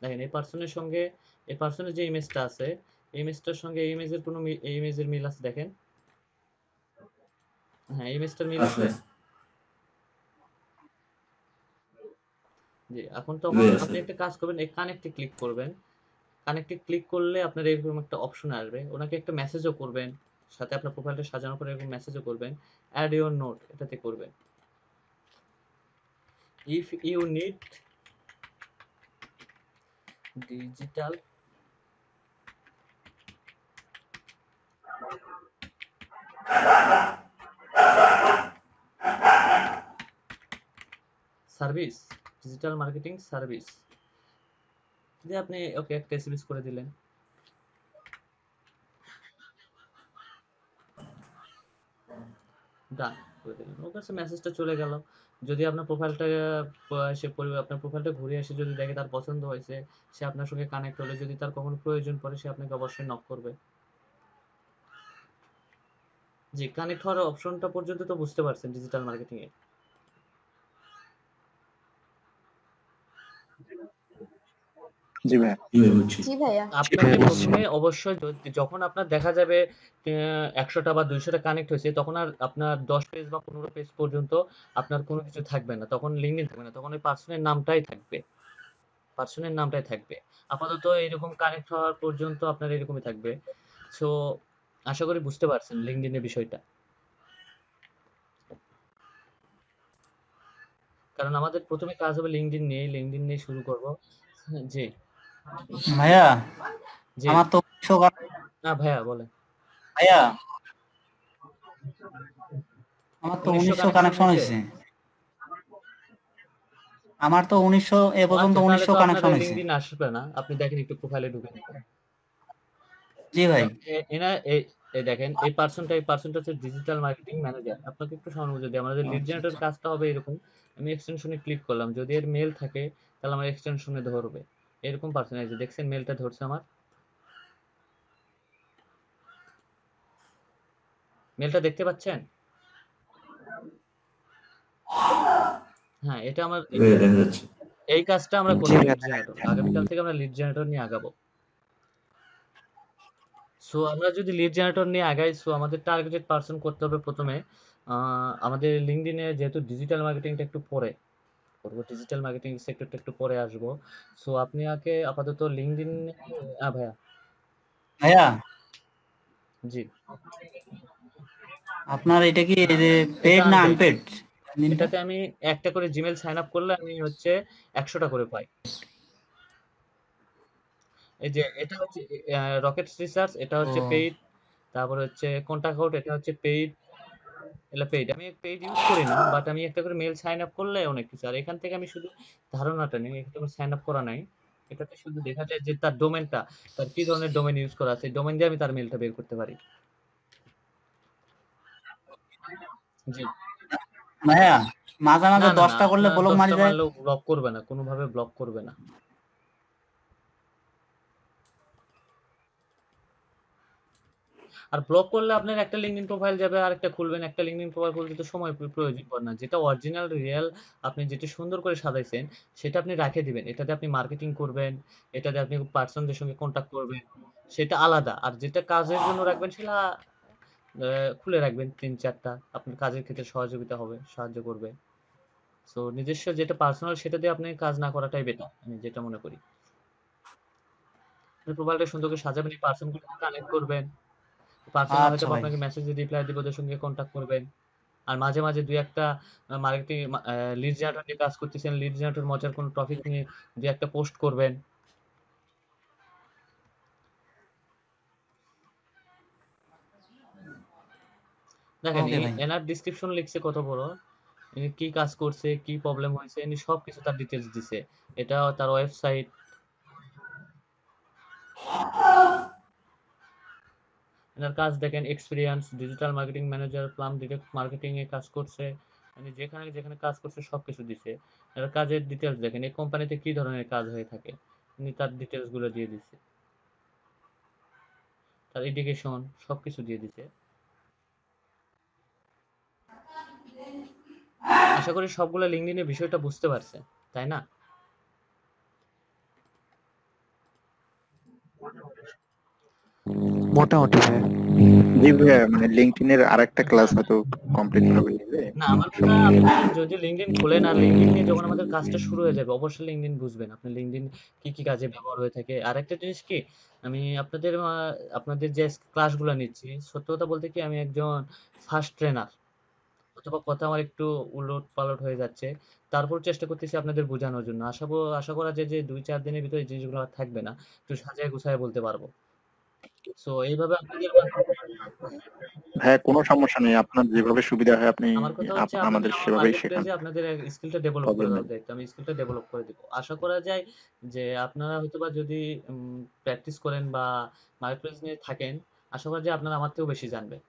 দেখেন এই পার্সনের সঙ্গে এই পার্সনের যে ইমেজটা আছে, এই ইমেজটার সঙ্গে এই ইমেজের কোনো এই ইমেজের মিল আছে দেখেন। হ্যাঁ ইমেজটার মিল আছে। জি এখন তখন আপনি একটা কাজ করবেন, এই কানেক্টে ক্লিক করবেন। কানেক্টে ক্লিক করলে আপনার এরকম একটা অপশন আসবে, ওনাকে একটা মেসেজও করবেন, সাথে আপনার প্রোফাইলটা সাজানোর পরে এরকম মেসেজও করবেন, অ্যাড ইওর নোট এটাতে করবেন। If you need digital service, digital marketing service যে আপনি ওকে একটা এসএমএস করে দিলেন। ডান করে দিলেন, ওর কাছে মেসেজটা চলে গেল। যদি আপনার প্রোফাইলটা সে আপনার প্রোফাইলটা ঘুরে এসে যদি দেখে তার পছন্দ হয়েছে, সে আপনার সঙ্গে কানেক্ট হলে, যদি তার কখনো প্রয়োজন পড়ে সে আপনাকে অবশ্যই নক করবে। জি কানেক্ট হওয়ার অপশনটা পর্যন্ত তো বুঝতে পারছেন ডিজিটাল মার্কেটিং এ। জি ভাই, জি ভাইয়া। আপনাকে প্রথমে অবশ্যই যখন আপনার দেখা যাবে 100টা বা 200টা কানেক্ট হয়েছে, তখন আর আপনার 10 পেজ বা 15 পেজ পর্যন্ত আপনার কোনো কিছু থাকবে না, তখন লিঙ্কডইন থাকবে না, তখন ওই পার্সনের নামটাই থাকবে, পার্সনের নামটাই থাকবে। আপাতত এরকম কানেক্ট হওয়ার পর্যন্ত আপনার এরকমই থাকবে। সো আশা করি বুঝতে পারছেন লিঙ্কডইনের বিষয়টা, কারণ আমাদের প্রথমে কাজ হবে লিঙ্কডইন নিয়ে শুরু করব। জি ভাইয়া জি আমার তো 1900 না ভাইয়া বলেন। ভাইয়া আমার তো 1900 কানেকশন হয়েছে। আমার তো 1900 এ পর্যন্ত 1900 কানেকশন হয়েছে। লিঙ্কডইন আসবে না, আপনি দেখেন একটু প্রোফাইলে ঢুকে দেখেন। জি ভাই এনা এই দেখেন এই পার্সনটা হচ্ছে ডিজিটাল মার্কেটিং ম্যানেজার। আপনাকে একটু সহানুভূতি দিই, আমাদের লিড জেনারেটর কাজটা হবে এরকম। আমি এক্সটেনশনে ক্লিক করলাম, যদি এর মেল থাকে তাহলে আমার এক্সটেনশনে ধরবে এরকম পার্সন। এই যে দেখছেন মেলটা ধরছে আমার, মেলটা দেখতে পাচ্ছেন? হ্যাঁ এটা আমার এই কাজটা আমরা করব লিড জেনারেটর। আগামীকাল থেকে আমরা লিড জেনারেটর নিয়ে আগাবো। সো আমরা যদি লিড জেনারেটর নিয়ে আগাই, সো আমাদের টার্গেটেড পার্সন করতে হবে প্রথমে আমাদের লিঙ্কডইনে যেহেতু ডিজিটাল মার্কেটিংটা একটু পরে করবো, ডিজিটাল মার্কেটিং সেক্টরটা একটু পরে আসবো। সো আপনি আগে আপাতত লিঙ্কডইন ভাইয়া। ভাইয়া জি, আপনার এটা কি এটা পেড না আনপেড। আনপেড? এটাতে আমি একটা করে জিমেল সাইন আপ করলে আমি হচ্ছে 100টা করে পাই। এই যে এটা হচ্ছে রকেট রিসার্চ, এটা হচ্ছে ও পেইড। তারপর হচ্ছে কন্টাক্ট আউট, এটা হচ্ছে পেইড। এটা পেইড। আমি পেইড ইউজ করি না, বাট আমি একটা করে মেল সাইন আপ করলে অনেক কিছু। আর এখান থেকে আমি শুধু ধারণাটা নিই, এখানে আমার সাইন আপ করা নাই। এটাতে শুধু দেখা যায় যে তার ডোমেনটা, তার কি ধরনের ডোমেন ইউজ করা আছে, ডোমেন দিয়ে আমি তার মেলটা বের করতে পারি। জি। ভাইয়া মাঝে না মাঝে না না, 10টা করলে আপনার ব্লক 10টা মারি যায়। মারলেও ব্লক করবে না, কোনোভাবে ব্লক করবে না। আর ব্লক করলে আপনার একটা লিঙ্কডইন প্রোফাইল যাবে, আর একটা খুলবেন। একটা লিঙ্কডইন প্রোফাইল খুলতে তো সময় প্রয়োজন পড়ে না। যেটা অরিজিনাল রিয়েল, আপনি যেটা সুন্দর করে সাজাইছেন সেটা আপনি রাখে দিবেন। এটাতে আপনি মার্কেটিং করবেন, এটাতে আপনি পার্সনদের সঙ্গে কন্টাক্ট করবেন, সেটা আলাদা। আর যেটা কাজের জন্য রাখবেন সেটা খুলে রাখবেন 3-4টা, আপনার কাজের ক্ষেত্রে সহযোগিতা হবে, সাহায্য করবে। সো নিজস্ব যেটা পার্সোনাল সেটা দিয়ে আপনি কাজ না করাটাই বেটার, আমি যেটা মনে করি। আপনি প্রোফাইলটা সুন্দর করে সাজাবেন, এই পার্সনগুলো কানেক্ট করবেন। পার্সোনাল হয়তো আচ্ছা ভাই। আপনাকে মেসেজে রিপ্লাই দিবে, ওদের সঙ্গে কন্টাক্ট করবেন। আর মাঝে মাঝে দুই একটা মার্কেটিং লিড জেনারেটর নিয়ে কাজ করতেছেন, লিড জেনারেটর মজার কোনো টপিক নিয়ে দুই একটা পোস্ট করবেন। দেখেন ওকে ভাই। এনার ডিসক্রিপশন লিখছে কত বড়, ইনি কি কাজ করছে, কি প্রবলেম হয়েছে, ইনি সবকিছু তার ডিটেলস দিছে। এটা তার ওয়েবসাইট। এনার কাজ দেখেন, experience digital marketing manager, Plum direct marketing এ কাজ করছে। মানে যেখানে যেখানে কাজ করছে সবকিছু দিছে। এর কাজের ডিটেলস দেখেন, এই কোম্পানিতে কি ধরনের কাজ হয়ে থাকে, উনি তার ডিটেলস গুলো দিয়ে দিছে। তার এডুকেশন সবকিছু দিয়ে দিছে। আশা করি সবগুলো লিঙ্কডইনে বিষয়টা বুঝতে পারছে, তাই না? মোটামুটি ভাইয়া। জি ভাইয়া, মানে লিঙ্কডইনের আরেকটা ক্লাস হয়তো কমপ্লিট ভাবে নিলে না, আমার কথা আপনি যদি লিঙ্কডইন খোলেন আর লিঙ্কডইন নিয়ে যখন আমাদের কাজটা শুরু হয়ে যাবে, অবশ্যই লিঙ্কডইন বুঝবেন। আপনি লিঙ্কডইন কি কি কাজে ব্যবহার হয়ে থাকে। আর একটা জিনিস কি, আমি আপনাদের যে ক্লাসগুলো নিচ্ছি, সত্য কথা বলতে কি আমি একজন ফার্স্ট ট্রেনার, অথবা কথা আমার একটু উলট পালট হয়ে যাচ্ছে। তারপর চেষ্টা করতেছি আপনাদের বোঝানোর জন্য। আশা করা যায় যে 2-4 দিনের ভিতরে এই জিনিসগুলো আর থাকবে না, একটু সাজায় গুছায় বলতে পারবো। সো এইভাবে আপনাদের ভাইয়া কোনো সমস্যা নেই, আপনার যেভাবে সুবিধা হয় আপনি আমার কথা হচ্ছে আপনাদের আমাদের আমার সেভাবেই মার্কেট শেখান, প্লেসে আপনাদের স্কিলটা ডেভেলপ করে প্রবলেম নেই। দেওয়ার দায়িত্ব। আমি স্কিলটা ডেভেলপ করে দিব। আশা করা যায় যে আপনারা হয়তোবা যদি প্র্যাকটিস করেন বা মার্কেট প্লেস নিয়ে থাকেন, আশা করা যায় আপনারা আমার থেকেও বেশি জানবেন।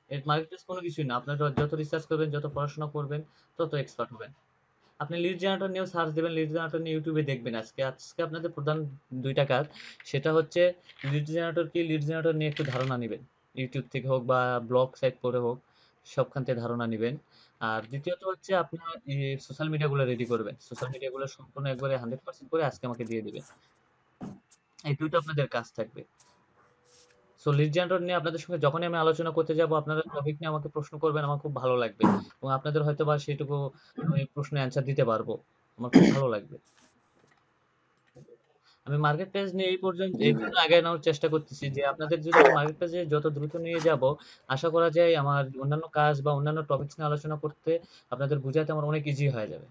এর মার্কেট প্লেস কোনো কিছুই না, আপনারা যত রিসার্চ করবেন, যত পড়াশোনা করবেন, তত এক্সপার্ট হবেন। আপনি লিড জেনারেটর নিয়েও সার্চ দেবেন, লিড জেনারেটর নিয়ে ইউটিউবে দেখবেন। আজকে আপনাদের প্রধান 2টা কাজ, সেটা হচ্ছে লিড জেনারেটর কি, লিড জেনারেটর নিয়ে একটু ধারণা নেবেন, ইউটিউব থেকে হোক বা ব্লগ সাইট পড়ে হোক, সবখান থেকে ধারণা নেবেন। আর দ্বিতীয়ত হচ্ছে আপনার সোশ্যাল মিডিয়াগুলো রেডি করবেন। সোশ্যাল মিডিয়াগুলো সম্পূর্ণ একবারে 100% করে আজকে আমাকে দিয়ে দিবেন। এই 2টা আপনাদের কাজ থাকবে। সো লিড জেনারেটর নিয়ে আপনাদের সঙ্গে যখনই আমি আলোচনা করতে যাব, আপনারা টপিক নিয়ে আমাকে প্রশ্ন করবেন, আমার খুব ভালো লাগবে। এবং আপনাদের হয়তোবা সেটুকু আমি প্রশ্নের অ্যান্সার দিতে পারবো, আমার খুব ভালো লাগবে। আমি মার্কেট প্লেস নিয়ে এই জন্য আগানোর চেষ্টা করতেছি যে আপনাদের যদি আমি মার্কেট প্লেসে যত দ্রুত নিয়ে যাব, আশা করা যায় আমার অন্যান্য কাজ বা অন্যান্য টপিকস নিয়ে আলোচনা করতে, আপনাদের বুঝাতে আমার অনেক ইজি হয়ে যাবে।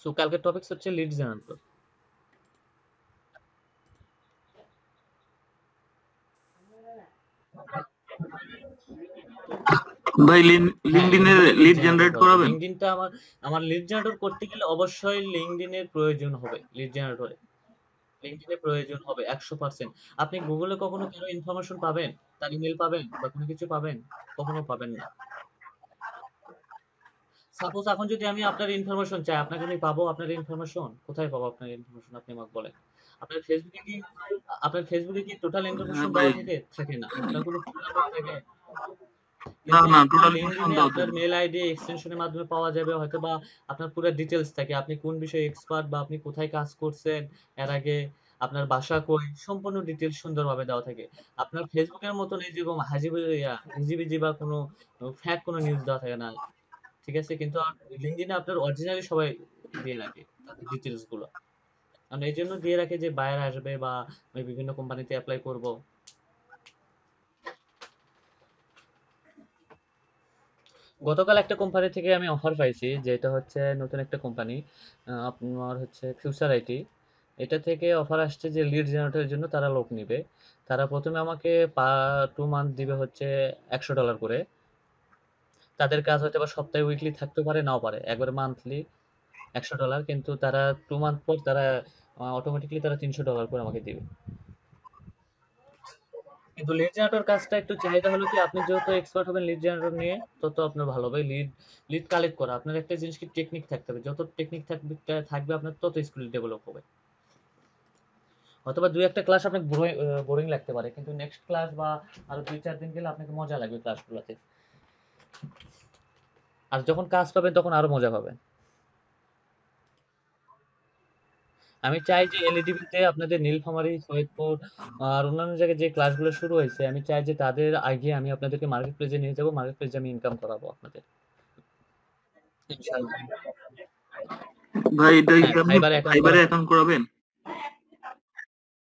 সো কালকের টপিকস হচ্ছে লিড জেনারেটর। ভাই লিঙ্কডইনের লিড জেনারেট করাবেন? লিঙ্কডইনটা আমার লিড জেনারেটর করতে গেলে অবশ্যই লিঙ্কডইনের প্রয়োজন হবে। লিড জেনারেটরে লিঙ্কডইনের প্রয়োজন হবে 100%। আপনি গুগলে কখনো কারো ইনফরমেশন পাবেন, তার ইমেল পাবেন বা কোনো কিছু পাবেন? কখনো পাবেন না। সাপোজ এখন যদি আমি আপনার ইনফরমেশন চাই, আপনাকে আমি পাবো আপনার ইনফরমেশন? কোথায় পাবো আপনার ইনফরমেশন, আপনি আমাকে বলেন। আপনার ফেসবুকে কি টোটাল ইনফরমেশন দেওয়া থাকে? থাকে না। আপনার কোনো ফোন নাম্বার থাকে? কিন্তু না আপনার টোটাল লিঙ্কডইনে সন্দেহ আপনার মেল আইডি এক্সটেনশনের মাধ্যমে পাওয়া যাবে, হয়তো বা আপনার পুরো ডিটেলস থাকে, আপনি কোন বিষয়ে এক্সপার্ট বা আপনি কোথায় কাজ করছেন এর আগে, আপনার বাসা কই, সম্পূর্ণ ডিটেলস সুন্দরভাবে দেওয়া থাকে। আপনার ফেসবুকের মতন এই যেরকম হিজিবিজি বা কোনো ফ্যাক কোনো নিউজ দেওয়া থাকে না, ঠিক আছে? কিন্তু লিঙ্কডইনে আপনার অরিজিনালি সবাই দিয়ে রাখে তাদের ডিটেলস গুলো। আমরা এই জন্য দিয়ে রাখি যে বায়ার আসবে বা আমি বিভিন্ন কোম্পানিতে অ্যাপ্লাই করব। গতকাল একটা কোম্পানি থেকে আমি অফার পাইছি, যেটা হচ্ছে নতুন একটা কোম্পানি, আপনার হচ্ছে ফিউচার আইটি। এটা থেকে অফার আসছে যে লিড জেনারেটরের জন্য তারা লোক নিবে। তারা প্রথমে আমাকে 2 মান্থ দিবে হচ্ছে $100 করে। তাদের কাজ হয়তো বা সপ্তাহে উইকলি থাকতে পারে, নাও পারে, একবারে মান্থলি $100, কিন্তু তারা 2 মান্থ পর তারা অটোমেটিকলি তারা $300 করে আমাকে দিবে। কিন্তু লিড জেনারেটর কাজটা একটু চাহিদা হলো কি, আপনি যত এক্সপার্ট হবেন লিড জেনারেটর নিয়ে তত আপনার ভালো হবে। লিড কালেক্ট করা, আপনার একটা জিনিস কি টেকনিক থাকতে হবে, যত টেকনিক থাকবে আপনার তত স্কিল ডেভেলপ হবে। অথবা 2-1টা ক্লাস আপনাকে বোরিং লাগতে পারে, কিন্তু নেক্সট ক্লাস বা আরো 2-4 দিন গেলে আপনাকে মজা লাগবে ক্লাসগুলোতে। আর যখন কাজ পাবেন তখন আরো মজা পাবেন। আমি চাই যে এলইডিবিতে আপনাদের নীলফামারী, সৈয়দপুর আর অন্যান্য জায়গায় যে ক্লাসগুলো শুরু হয়েছে, আমি চাই যে তাদের আগে আমি আপনাদেরকে মার্কেট প্লেসে নিয়ে যাবো, মার্কেট প্লেসে আমি ইনকাম করাবো আপনাদের, ইনশাআল্লাহ। ভাই এটা কি হ্যাঁ, আপনি ফাইবারে অ্যাকাউন্ট ফাইবারে করা, অ্যাকাউন্ট করাবেন?